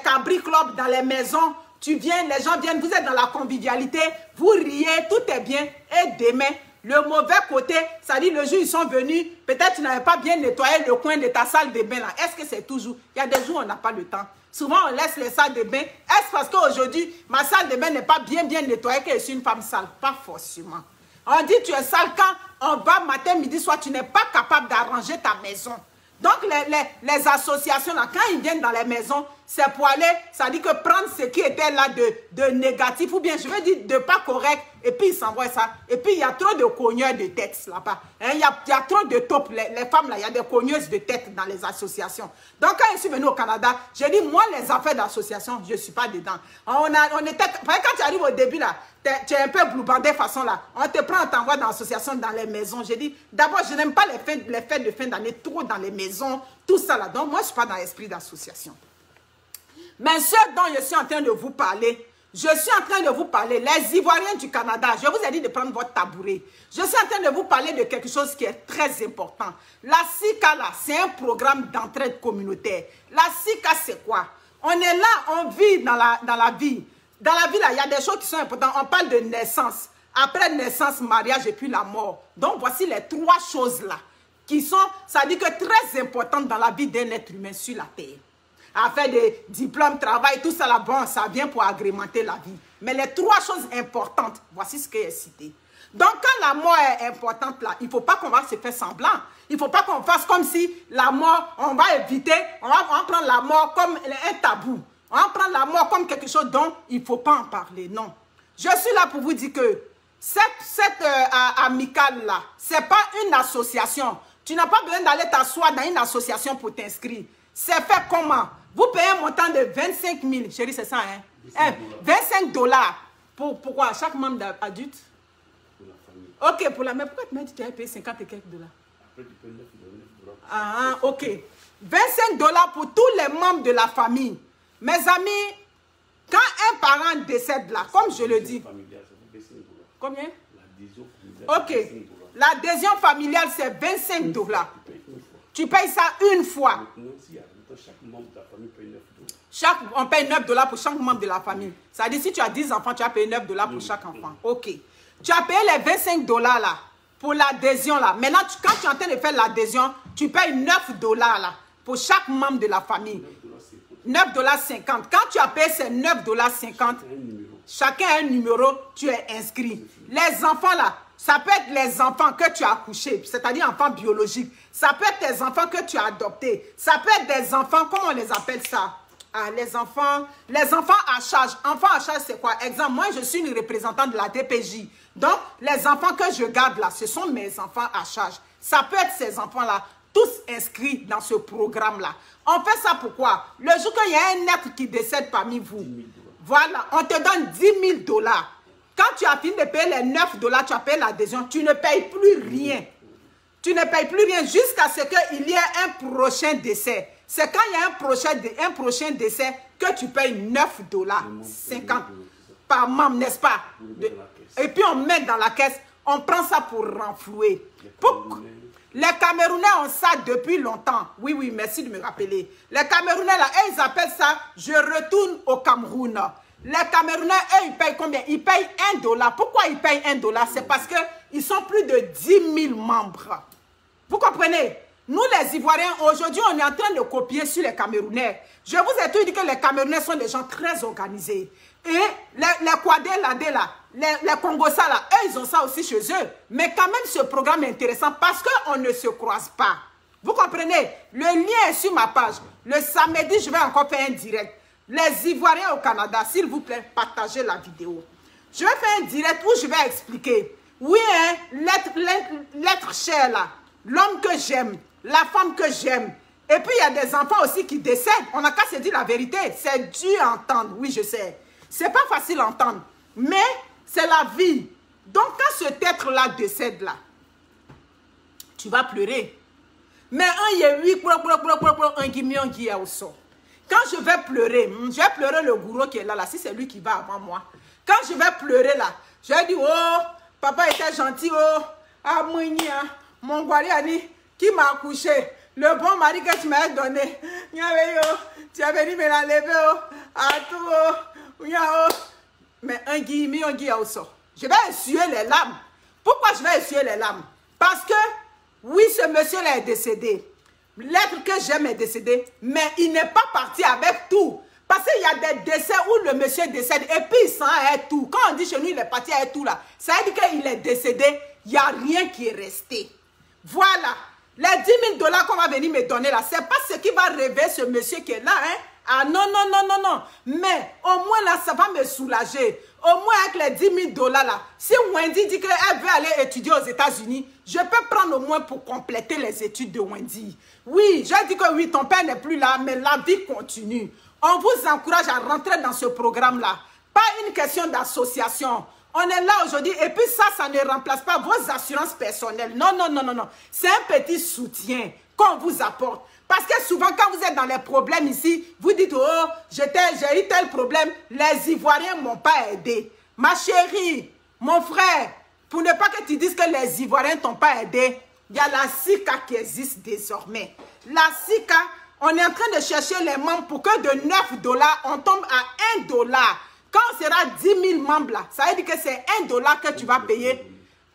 cabri clubs dans les maisons, tu viens, les gens viennent, vous êtes dans la convivialité, vous riez, tout est bien. Et demain, le mauvais côté, ça dit le jour ils sont venus, peut-être tu n'avais pas bien nettoyé le coin de ta salle de bain, là. Est-ce que c'est toujours? Il y a des jours où on n'a pas le temps. Souvent, on laisse les salles de bain. Est-ce parce qu'aujourd'hui, ma salle de bain n'est pas bien nettoyée que je suis une femme sale? Pas forcément. On dit tu es sale quand on va matin, midi, soir, tu n'es pas capable d'arranger ta maison. Donc, les associations, là, quand ils viennent dans les maisons, c'est pour aller, ça dit que prendre ce qui était là de négatif, ou bien je veux dire de pas correct, et puis ils s'envoient ça. Et puis, il y a trop de cogneurs de tête là-bas. Hein, il y a trop de top. Les femmes, là, il y a des cogneuses de tête dans les associations. Donc, quand je suis venue au Canada, j'ai dit, moi, les affaires d'association, je ne suis pas dedans. Quand tu arrives au début, là, tu es un peu bloubandé façon là. On te prend, on t'envoie dans l'association, dans les maisons. J'ai dit, d'abord, je n'aime pas les fêtes de fin d'année, trop dans les maisons, tout ça là. Donc, moi, je ne suis pas dans l'esprit d'association. Mais ce dont je suis en train de vous parler, les Ivoiriens du Canada, je vous ai dit de prendre votre tabouret. Je suis en train de vous parler de quelque chose qui est très important. La SICA, là, c'est un programme d'entraide communautaire. La SICA, c'est quoi? On est là, on vit dans la vie. Dans la vie, là, il y a des choses qui sont importantes. On parle de naissance. Après naissance, mariage et puis la mort. Donc, voici les trois choses-là qui sont, ça dit que très importantes dans la vie d'un être humain sur la terre. Affaire de diplôme, travail, tout ça là, bon, ça vient pour agrémenter la vie. Mais les trois choses importantes, voici ce que j'ai cité. Donc, quand la mort est importante là, il ne faut pas qu'on va se faire semblant. Il ne faut pas qu'on fasse comme si la mort, on va éviter, on va prendre la mort comme un tabou. On va prendre la mort comme quelque chose dont il ne faut pas en parler. Non. Je suis là pour vous dire que cette amicale-là, ce n'est pas une association. Tu n'as pas besoin d'aller t'asseoir dans une association pour t'inscrire. C'est fait comment? Vous payez un montant de 25 000. Chérie, c'est ça, hein? 25 $. Pourquoi? Chaque membre adulte? Pour la famille. Ok, pour la... Mais pourquoi tu m'as dit que tu avais payé 50 et quelques dollars? Après, tu payes 9 $. Ah, ok. 25 $ pour tous les membres de la famille. Mes amis, quand un parent décède là, comme je le dis... Combien? Ok. L'adhésion familiale, c'est 25 $. Tu payes ça une fois. Chaque membre de la famille paye 9 $. On paye 9 $ pour chaque membre de la famille. Ça veut dire si tu as 10 enfants, tu as payé 9 $ pour chaque enfant. Ok. Tu as payé les 25 $ là pour l'adhésion là. Maintenant, quand tu es en train de faire l'adhésion, tu payes 9 $ là pour chaque membre de la famille. 9,50 $. Quand tu as payé ces 9,50 $, chacun a un numéro, tu es inscrit. Les enfants là, ça peut être les enfants que tu as accouchés, c'est-à-dire enfants biologiques. Ça peut être tes enfants que tu as adoptés. Ça peut être des enfants, comment on les appelle ça? Ah, les enfants à charge. Enfants à charge, c'est quoi? Exemple, moi, je suis une représentante de la DPJ. Donc, les enfants que je garde là, ce sont mes enfants à charge. Ça peut être ces enfants-là, tous inscrits dans ce programme-là. On fait ça pourquoi? Le jour qu'il y a un être qui décède parmi vous, voilà, on te donne 10 000 $. Quand tu as fini de payer les 9 $, tu as payé l'adhésion, tu ne payes plus rien. Tu ne payes plus rien jusqu'à ce qu'il y ait un prochain décès. C'est quand il y a un prochain décès que tu payes 9 dollars 50 par membre, n'est-ce pas? Et puis on met dans la caisse, on prend ça pour renflouer. Les Camerounais ont ça depuis longtemps. Oui, oui, merci de me rappeler. Les Camerounais, là, ils appellent ça « je retourne au Cameroun ». Les Camerounais, eux, ils payent combien? Ils payent 1 dollar. Pourquoi ils payent 1 dollar? C'est parce qu'ils sont plus de 10 000 membres. Vous comprenez? Nous, les Ivoiriens, aujourd'hui, on est en train de copier sur les Camerounais. Je vous ai tout dit que les Camerounais sont des gens très organisés. Et les Kwadé, les Congossas, là, eux, ils ont ça aussi chez eux. Mais quand même, ce programme est intéressant parce qu'on ne se croise pas. Vous comprenez? Le lien est sur ma page. Le samedi, je vais encore faire un direct. Les Ivoiriens au Canada, s'il vous plaît, partagez la vidéo. Je vais faire un direct où je vais expliquer. Oui, hein, l'être cher là, l'homme que j'aime, la femme que j'aime. Et puis, il y a des enfants aussi qui décèdent. On n'a qu'à se dire la vérité. C'est dur à entendre, oui, je sais. C'est pas facile à entendre. Mais c'est la vie. Donc, quand cet être-là décède là, tu vas pleurer. Mais un yewi, un guimiongi au sol. Quand je vais pleurer le gourou qui est là, si c'est lui qui va avant moi. Quand je vais pleurer là, je vais dire, oh, papa était gentil, oh, ah, mon guariani qui m'a accouché, le bon mari que tu m'as donné, tu avais dit me l'enlever, oh, à tout, oh, mais un guillemot, au sort. Je vais essuyer les larmes. Pourquoi je vais essuyer les larmes? Parce que, oui, ce monsieur-là est décédé. L'être que j'aime est décédé, mais il n'est pas parti avec tout. Parce qu'il y a des décès où le monsieur décède et puis il s'en est tout. Quand on dit chez nous, il est parti avec tout là, ça veut dire qu'il est décédé, il n'y a rien qui est resté. Voilà. Les 10 000 dollars qu'on va venir me donner là, c'est pas ce qui va réveiller ce monsieur qui est là, hein. Ah non, non, non, non, non. Mais au moins là, ça va me soulager. Au moins avec les 10 000 dollars là, si Wendy dit qu'elle veut aller étudier aux États-Unis, je peux prendre au moins pour compléter les études de Wendy. Oui, j'ai dit que oui, ton père n'est plus là, mais la vie continue. On vous encourage à rentrer dans ce programme-là. Pas une question d'association. On est là aujourd'hui et puis ça ne remplace pas vos assurances personnelles. Non, non, non, non, non. C'est un petit soutien qu'on vous apporte. Parce que souvent, quand vous êtes dans les problèmes ici, vous dites, oh, j'ai eu tel problème, les Ivoiriens ne m'ont pas aidé. Ma chérie, mon frère, pour ne pas que tu dises que les Ivoiriens ne t'ont pas aidé, il y a la SICA qui existe désormais. La SICA, on est en train de chercher les membres pour que de 9 dollars, on tombe à 1 dollar. Quand on sera 10 000 membres là, ça veut dire que c'est 1 dollar que tu vas payer,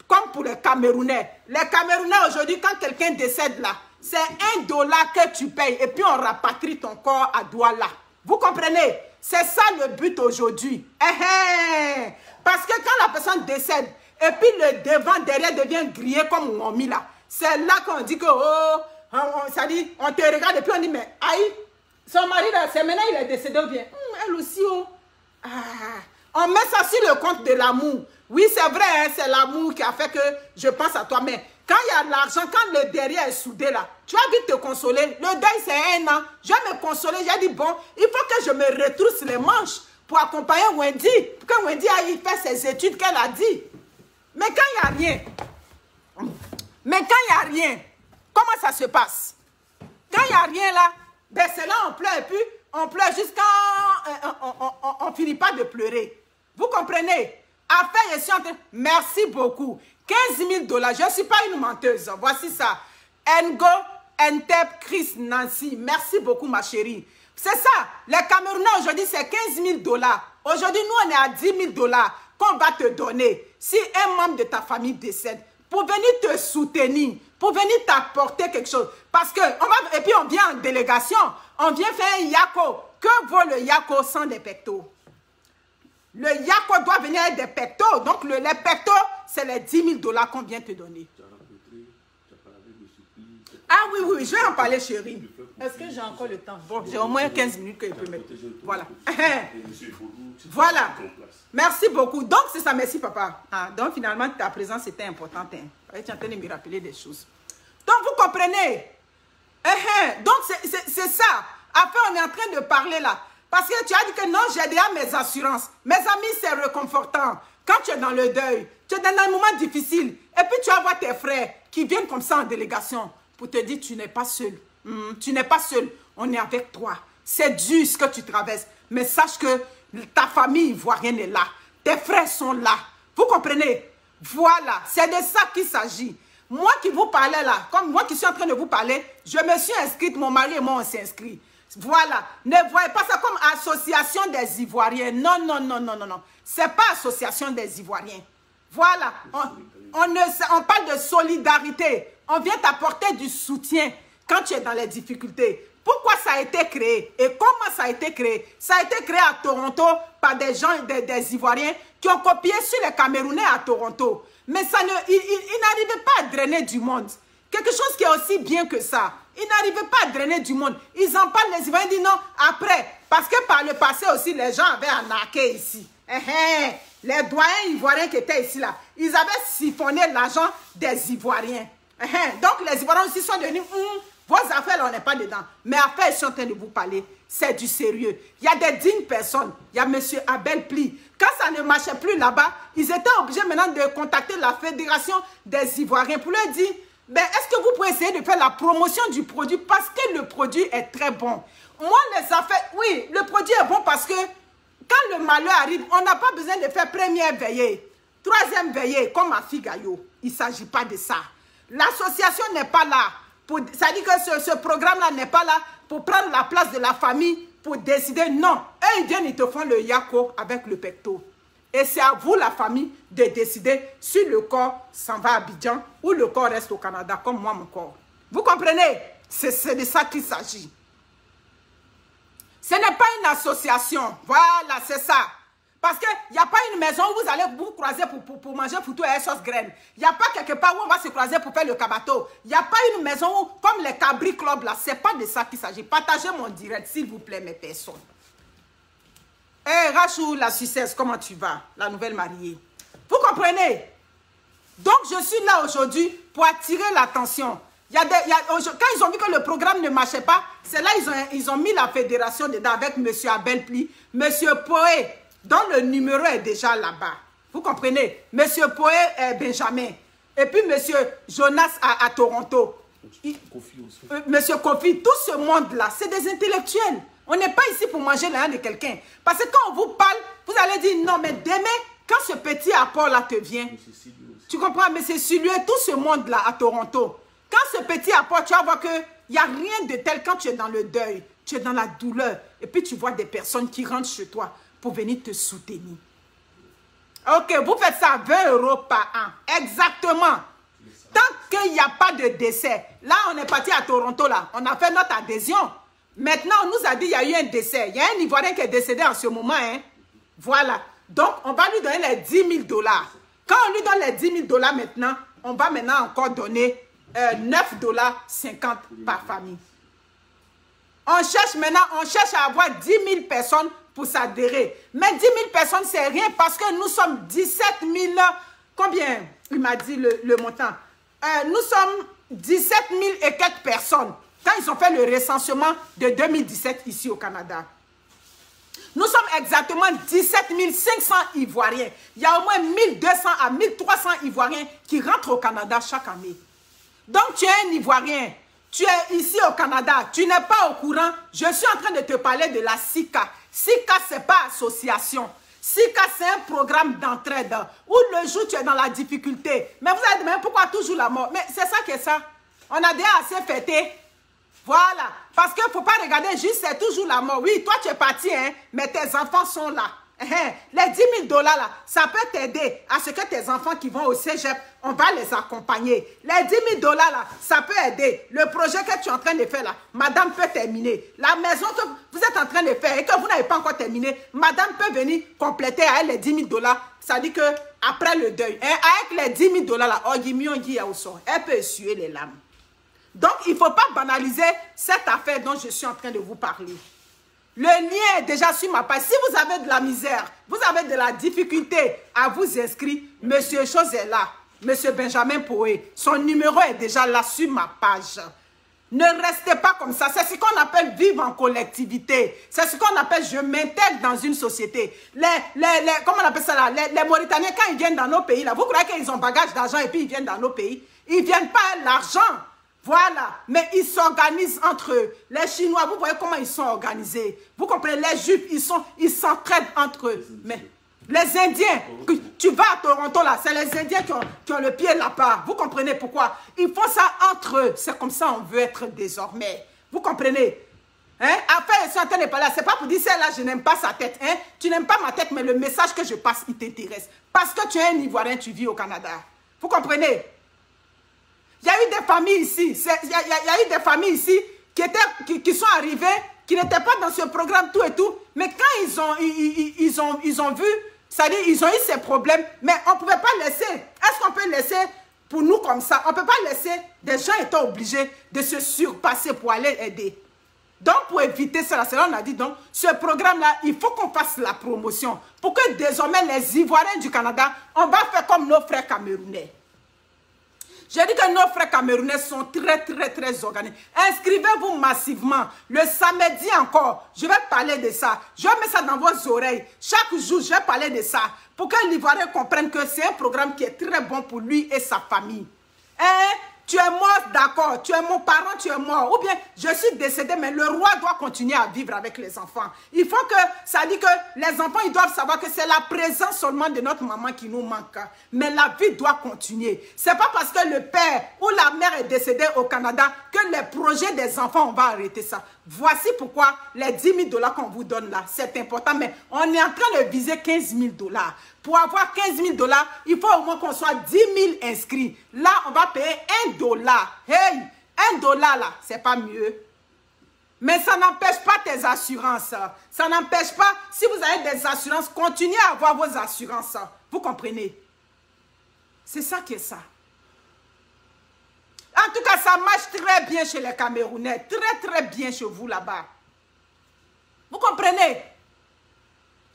comme pour les Camerounais. Les Camerounais aujourd'hui, quand quelqu'un décède là, c'est 1 dollar que tu payes et puis on rapatrie ton corps à Douala. Vous comprenez? C'est ça le but aujourd'hui. Parce que quand la personne décède et puis le devant derrière devient grillé comme on mis là, c'est là qu'on dit que oh, ça dit, on te regarde et puis on dit mais aïe, son mari là, c'est maintenant il est décédé ou bien elle aussi oh. On met ça sur le compte de l'amour. Oui, c'est vrai, hein, c'est l'amour qui a fait que je pense à toi. Mais quand il y a de l'argent, quand le derrière est soudé là, tu vas vite te consoler. Le deuil, c'est 1 an. Je vais me consoler. J'ai dit, bon, il faut que je me retrousse les manches pour accompagner Wendy. Pour que Wendy aille faire ses études qu'elle a dit. Mais quand il n'y a rien, comment ça se passe? Quand il n'y a rien là, ben c'est là on pleure et puis on pleure jusqu'à on finit pas de pleurer. Vous comprenez? Affaire, je suis en train... Merci beaucoup. 15 000 dollars. Je ne suis pas une menteuse. Voici ça. Ngo, Entep, Chris, Nancy. Merci beaucoup, ma chérie. C'est ça. Les Camerounais, aujourd'hui, c'est 15 000 dollars. Aujourd'hui, nous, on est à 10 000 dollars qu'on va te donner si un membre de ta famille décède. Pour venir te soutenir, pour venir t'apporter quelque chose. Parce que, et puis on vient en délégation, on vient faire un yako. Que vaut le yako sans des pectos? Le yako doit venir avec des pectos. Donc, les pectos, c'est les 10 000 dollars qu'on vient te donner. Ah oui, oui, je vais en parler, chérie. Est-ce que j'ai encore le temps? Bon, j'ai au moins 15 minutes que je peux mettre. Voilà. Voilà. Merci beaucoup. Donc, c'est ça. Merci, papa. Ah, donc, finalement, ta présence était importante. Hein. Tu es en train de me rappeler des choses. Donc, vous comprenez? Donc, c'est ça. Après, on est en train de parler là. Parce que tu as dit que non, j'ai déjà mes assurances. Mes amis, c'est réconfortant. Quand tu es dans le deuil, tu es dans un moment difficile. Et puis, tu vas voir tes frères qui viennent comme ça en délégation pour te dire tu n'es pas seul. Tu n'es pas seul, on est avec toi. C'est dur ce que tu traverses, mais sache que ta famille ivoirienne est là. Tes frères sont là. Vous comprenez? Voilà, c'est de ça qu'il s'agit. Moi qui vous parlais là, comme moi qui suis en train de vous parler, je me suis inscrite, mon mari et moi on s'est inscrits. Voilà, ne voyez pas ça comme association des Ivoiriens. Non, non, non, non, non, non. C'est pas association des Ivoiriens. Voilà, on parle de solidarité. On vient t'apporter du soutien quand tu es dans les difficultés. Pourquoi ça a été créé et comment ça a été créé? Ça a été créé à Toronto par des gens, des Ivoiriens qui ont copié sur les Camerounais à Toronto. Mais ça ils n'arrivaient pas à drainer du monde. Quelque chose qui est aussi bien que ça. Ils n'arrivaient pas à drainer du monde. Ils en parlent, les Ivoiriens disent non, après. Parce que par le passé aussi, les gens avaient arnaqué ici. Les doyens ivoiriens qui étaient ici là, ils avaient siphonné l'argent des Ivoiriens. Donc les Ivoiriens aussi sont devenus, vos affaires là, on n'est pas dedans. Mais après, ils sont en train de vous parler. C'est du sérieux. Il y a des dignes personnes. Il y a M. Abel Pli. Quand ça ne marchait plus là-bas, ils étaient obligés maintenant de contacter la Fédération des Ivoiriens pour leur dire, ben, est-ce que vous pouvez essayer de faire la promotion du produit parce que le produit est très bon. Moi, les affaires, oui, le produit est bon parce que quand le malheur arrive, on n'a pas besoin de faire première veillée, troisième veillée, comme à Figayo. Il ne s'agit pas de ça. L'association n'est pas là. Ça dit que ce programme-là n'est pas là pour prendre la place de la famille, pour décider. Non, eux, ils viennent, ils te font le yako avec le pecto. Et c'est à vous, la famille, de décider si le corps s'en va à Abidjan ou le corps reste au Canada, comme moi, mon corps. Vous comprenez? C'est de ça qu'il s'agit. Ce n'est pas une association. Voilà, c'est ça. Parce qu'il n'y a pas une maison où vous allez vous croiser pour manger foutu et sauce graine. Il n'y a pas quelque part où on va se croiser pour faire le cabato. Il n'y a pas une maison où, comme les Cabri Club là, ce n'est pas de ça qu'il s'agit. Partagez mon direct, s'il vous plaît, mes personnes. Rachou, la Suissesse, comment tu vas? La nouvelle mariée. Vous comprenez? Donc, je suis là aujourd'hui pour attirer l'attention. Quand ils ont vu que le programme ne marchait pas, c'est là ils ont mis la fédération dedans avec M. Abel Pli, M. Poé, dont le numéro est déjà là-bas. Vous comprenez? M. Poé Benjamin. Et puis M. Jonas à Toronto. M. Kofi, tout ce monde-là, c'est des intellectuels. On n'est pas ici pour manger l'un de quelqu'un. Parce que quand on vous parle, vous allez dire non, mais demain, quand ce petit apport-là te vient, tu comprends, mais c'est sur lui, tout ce monde-là à Toronto. Quand ce petit apport, tu vas voir qu'il n'y a rien de tel quand tu es dans le deuil, tu es dans la douleur. Et puis tu vois des personnes qui rentrent chez toi pour venir te soutenir. Ok, vous faites ça 20 € par an. Exactement. Tant qu'il n'y a pas de décès. Là, on est parti à Toronto, là. On a fait notre adhésion. Maintenant, on nous a dit qu'il y a eu un décès. Il y a un Ivoirien qui est décédé en ce moment. Hein. Voilà. Donc, on va lui donner les 10 000 $. Quand on lui donne les 10 000 $ maintenant, on va maintenant encore donner 9,50 $ par famille. On cherche maintenant, à avoir 10 000 personnes pour s'adhérer. Mais 10 000 personnes, c'est rien parce que nous sommes 17 000... Combien? Il m'a dit le montant. Nous sommes 17 000 et quelques personnes. Quand ils ont fait le recensement de 2017 ici au Canada. Nous sommes exactement 17 500 Ivoiriens. Il y a au moins 1200 à 1300 Ivoiriens qui rentrent au Canada chaque année. Donc tu es un Ivoirien, tu es ici au Canada, tu n'es pas au courant. Je suis en train de te parler de la SICA. SICA, ce n'est pas association. SICA, c'est un programme d'entraide où le jour tu es dans la difficulté. Mais vous allez demander pourquoi toujours la mort? Mais c'est ça qui est ça. On a déjà assez fêté. Voilà. Parce qu'il ne faut pas regarder juste, c'est toujours la mort. Oui, toi tu es parti, hein, mais tes enfants sont là. Les 10 000 $ là, ça peut t'aider à ce que tes enfants qui vont au cégep, on va les accompagner. Les 10 000 $ là, ça peut aider. Le projet que tu es en train de faire là, madame peut terminer. La maison que vous êtes en train de faire et que vous n'avez pas encore terminé, madame peut venir compléter avec les 10 000 $. Ça dit que après le deuil, avec les 10 000 $ là, elle peut essuyer les larmes. Donc, il ne faut pas banaliser cette affaire dont je suis en train de vous parler. Le lien est déjà sur ma page. Si vous avez de la misère, vous avez de la difficulté à vous inscrire, Monsieur Chose est là, Monsieur Benjamin Poé. Son numéro est déjà là sur ma page. Ne restez pas comme ça. C'est ce qu'on appelle vivre en collectivité. C'est ce qu'on appelle je m'intègre dans une société. Comment on appelle ça là? Les Mauritaniens, quand ils viennent dans nos pays, là, vous croyez qu'ils ont bagage d'argent et puis ils viennent dans nos pays? Ils ne viennent pas à l'argent. Voilà. Mais ils s'organisent entre eux. Les Chinois, vous voyez comment ils sont organisés. Vous comprenez? Les Juifs, ils s'entraident entre eux. Mais les Indiens, tu vas à Toronto là, c'est les Indiens qui ont le pied là-bas. Vous comprenez pourquoi? Ils font ça entre eux. C'est comme ça on veut être désormais. Vous comprenez? Hein? Après, je suis en train de parler. C'est pas pour dire celle-là, je n'aime pas sa tête. Hein? Tu n'aimes pas ma tête, mais le message que je passe, il t'intéresse. Parce que tu es un Ivoirien, tu vis au Canada. Vous comprenez? Il y a eu des familles ici. Il y a eu des familles ici qui sont arrivées, qui n'étaient pas dans ce programme tout et tout. Mais quand ils ont vu, c'est-à-dire ils ont eu ces problèmes, mais on ne pouvait pas laisser. Est-ce qu'on peut laisser pour nous comme ça? On ne peut pas laisser des gens étant obligés de se surpasser pour aller aider. Donc, pour éviter cela, on a dit, donc, ce programme-là, il faut qu'on fasse la promotion. Pour que désormais, les Ivoiriens du Canada, on va faire comme nos frères camerounais. J'ai dit que nos frères camerounais sont très organisés. Inscrivez-vous massivement. Le samedi encore, je vais parler de ça. Je mets ça dans vos oreilles. Chaque jour, je vais parler de ça. Pour que l'Ivoirien comprenne que c'est un programme qui est très bon pour lui et sa famille. Tu es mort, d'accord. Tu es mon parent, tu es mort. Ou bien, je suis décédé, mais le roi doit continuer à vivre avec les enfants. Il faut que, ça dit que les enfants, ils doivent savoir que c'est la présence seulement de notre maman qui nous manque. Mais la vie doit continuer. C'est pas parce que le père ou la mère est décédé au Canada que les projets des enfants, on va arrêter ça. Voici pourquoi les 10 000 $ qu'on vous donne là, c'est important. Mais on est en train de viser 15 000 $. Pour avoir 15 000 $, il faut au moins qu'on soit 10 000 inscrits. Là, on va payer $1. Hey, $1 là, c'est pas mieux. Mais ça n'empêche pas tes assurances. Ça n'empêche pas, si vous avez des assurances, continuez à avoir vos assurances. Vous comprenez? C'est ça qui est ça. En tout cas, ça marche très bien chez les Camerounais. Très bien chez vous là-bas. Vous comprenez?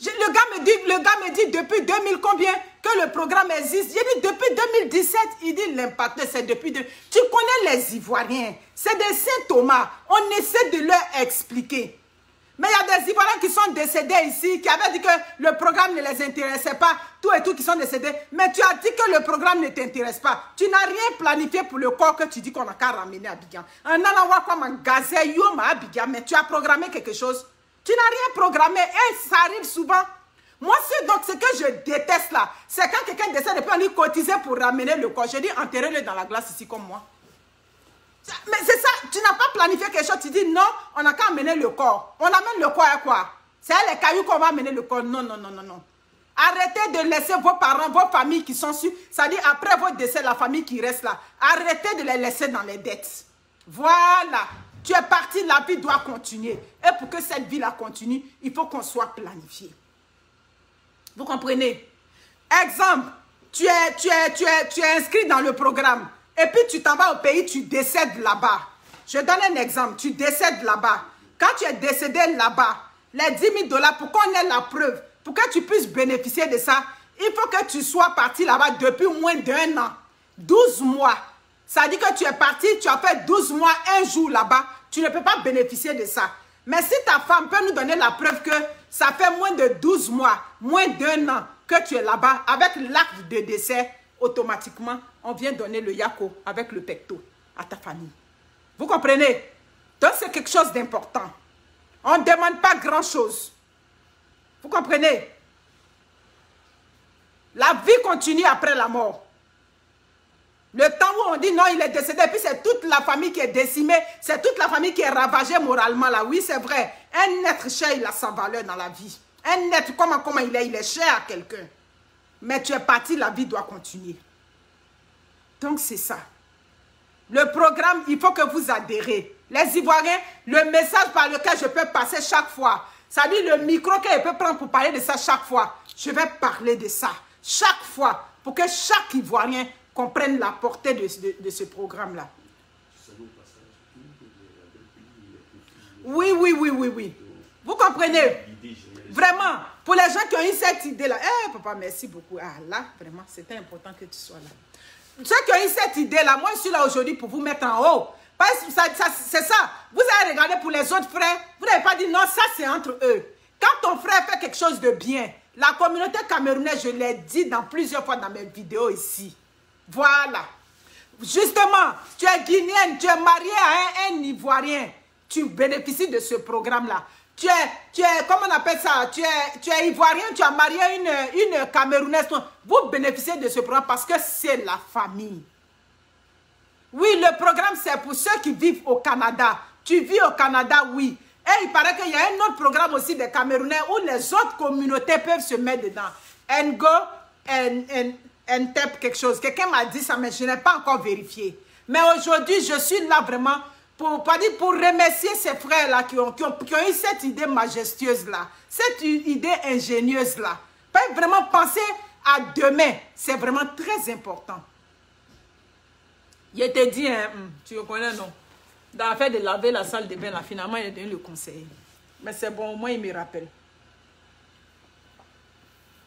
Le gars me dit depuis 2000 combien que le programme existe. J'ai dit depuis 2017. Il dit l'impact, c'est depuis... Tu connais les Ivoiriens. C'est des Saint Thomas. On essaie de leur expliquer. Mais il y a des Ivoiriens qui sont décédés ici, qui avaient dit que le programme ne les intéressait pas, tout et tout qui sont décédés. Mais tu as dit que le programme ne t'intéresse pas. Tu n'as rien planifié pour le corps que tu dis qu'on a qu'à ramener à Abidjan. Mais tu as programmé quelque chose. Tu n'as rien programmé et ça arrive souvent. Moi, ce que je déteste là, c'est quand quelqu'un décède et puis on dit cotiser pour ramener le corps. Je dis enterrez-le dans la glace ici comme moi. Mais c'est ça, tu n'as pas planifié quelque chose, tu dis non, on n'a qu'à amener le corps. On amène le corps à quoi? C'est les cailloux qu'on va amener le corps. Non. Arrêtez de laisser vos parents, vos familles qui sont sur, c'est-à-dire après votre décès, la famille qui reste là, arrêtez de les laisser dans les dettes. Voilà. Tu es parti, la vie doit continuer. Et pour que cette vie-là continue, il faut qu'on soit planifié. Vous comprenez? Exemple, tu es inscrit dans le programme. Et puis tu t'en vas au pays, tu décèdes là-bas. Je donne un exemple, tu décèdes là-bas. Quand tu es décédé là-bas, les 10 000 $, pour qu'on ait la preuve, pour que tu puisses bénéficier de ça, il faut que tu sois parti là-bas depuis moins d'1 an. 12 mois. Ça dit que tu es parti, tu as fait 12 mois, 1 jour là-bas, tu ne peux pas bénéficier de ça. Mais si ta femme peut nous donner la preuve que ça fait moins de 12 mois, moins d'1 an que tu es là-bas, avec l'acte de décès, automatiquement, on vient donner le yako avec le pecto à ta famille. Vous comprenez? Donc c'est quelque chose d'important. On ne demande pas grand-chose. Vous comprenez? La vie continue après la mort. Le temps où on dit non, il est décédé, puis c'est toute la famille qui est décimée, c'est toute la famille qui est ravagée moralement là. Oui, c'est vrai. Un être cher, il a sa valeur dans la vie. Un être, comment il est cher à quelqu'un. Mais tu es parti, la vie doit continuer. Donc c'est ça. Le programme, il faut que vous adhérez. Les Ivoiriens, le message par lequel je peux passer chaque fois, ça dit le micro que je peux prendre pour parler de ça chaque fois. Je vais parler de ça chaque fois pour que chaque Ivoirien comprenne la portée de ce programme-là. Oui. Vous comprenez? Vraiment, pour les gens qui ont eu cette idée-là, papa, merci beaucoup. Ah là, vraiment, c'était important que tu sois là. Ceux qui ont eu cette idée-là, moi je suis là aujourd'hui pour vous mettre en haut. C'est ça. Vous avez regardé pour les autres frères. Vous n'avez pas dit non, ça c'est entre eux. Quand ton frère fait quelque chose de bien, la communauté camerounaise, je l'ai dit dans plusieurs fois dans mes vidéos ici. Voilà. Justement, tu es guinéenne, tu es mariée à un Ivoirien. Tu bénéficies de ce programme-là. Tu es, comment on appelle ça? Tu es Ivoirien, tu as marié une Camerounaise. Vous bénéficiez de ce programme parce que c'est la famille. Oui, le programme, c'est pour ceux qui vivent au Canada. Tu vis au Canada, oui. Et il paraît qu'il y a un autre programme aussi des Camerounais où les autres communautés peuvent se mettre dedans. And go and tap quelque chose. Quelqu'un m'a dit ça, mais je n'ai pas encore vérifié. Mais aujourd'hui, je suis là vraiment pour remercier ces frères-là qui ont eu cette idée majestueuse-là. Cette idée ingénieuse-là. Vraiment penser à demain. C'est vraiment très important. Je te dis, hein, tu le connais, non? Dans l'affaire de laver la salle de bain, là, finalement, il a donné le conseil. Mais c'est bon, au moins, il me rappelle.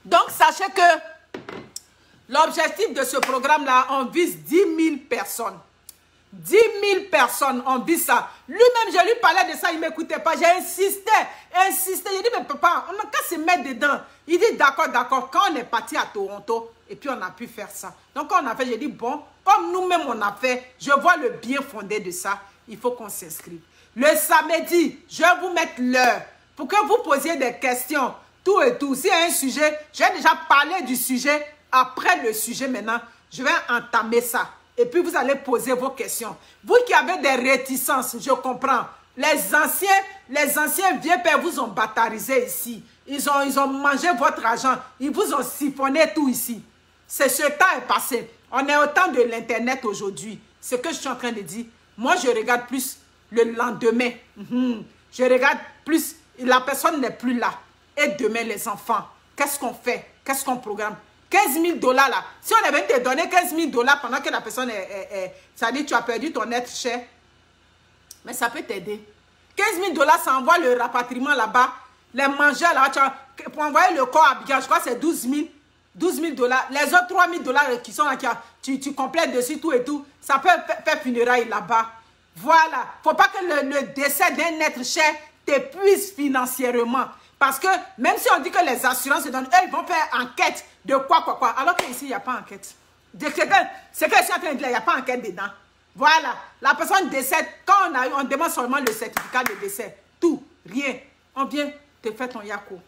Donc, sachez que l'objectif de ce programme-là, on vise 10 000 personnes. 10 000 personnes, on vise ça. Lui-même, je lui parlais de ça, il ne m'écoutait pas. J'ai insisté. J'ai dit, mais papa, on n'a qu'à se mettre dedans. Il dit, d'accord, d'accord. Quand on est parti à Toronto, et puis on a pu faire ça. Donc, quand on a fait, j'ai dit, bon, comme nous-mêmes, on a fait, je vois le bien fondé de ça. Il faut qu'on s'inscrive. Le samedi, je vais vous mettre l'heure pour que vous posiez des questions, tout et tout. S'il y a un sujet, j'ai déjà parlé du sujet. Après le sujet, maintenant, je vais entamer ça. Et puis, vous allez poser vos questions. Vous qui avez des réticences, je comprends. Les anciens vieux pères vous ont batarisé ici. Ils ont mangé votre argent. Ils vous ont siphonné tout ici. Ce temps est passé. On est au temps de l'Internet aujourd'hui. Ce que je suis en train de dire, moi, je regarde plus le lendemain. Je regarde plus, la personne n'est plus là. Et demain, les enfants, qu'est-ce qu'on fait? Qu'est-ce qu'on programme? 15 000 $ là. Si on avait te donné 15 000 $ pendant que la personne ça dit tu as perdu ton être cher. Mais ça peut t'aider. 15 000 $, ça envoie le rapatriement là-bas. Les mangeurs là, pour envoyer le corps à Abidjan, je crois que c'est 12 000 $. Les autres 3 000 $ qui sont là, tu complètes dessus tout et tout. Ça peut faire funérailles là-bas. Voilà. Il ne faut pas que le décès d'un être cher t'épuise financièrement. Parce que même si on dit que les assurances se donnent, eux, ils vont faire enquête de quoi. Alors qu'ici, il n'y a pas enquête. C'est que je suis en train de dire, il n'y a pas enquête dedans. Voilà. La personne décède. Quand on demande seulement le certificat de décès. Tout. Rien. On vient te faire ton yako.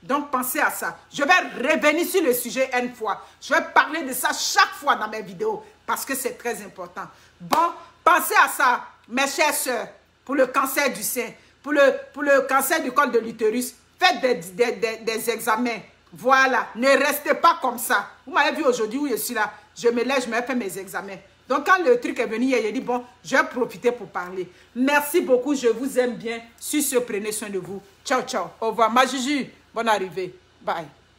Donc, pensez à ça. Je vais revenir sur le sujet une fois. Je vais parler de ça chaque fois dans mes vidéos. Parce que c'est très important. Bon, pensez à ça, mes chères sœurs, pour le cancer du sein. Pour le cancer du col de l'utérus, faites des examens. Voilà, ne restez pas comme ça. Vous m'avez vu aujourd'hui où je suis là. Je me lève, je me fais mes examens. Donc quand le truc est venu hier, j'ai dit bon, je vais profiter pour parler. Merci beaucoup, je vous aime bien. Sur ce, prenez soin de vous. Ciao, ciao. Au revoir. Ma Juju, bonne arrivée. Bye.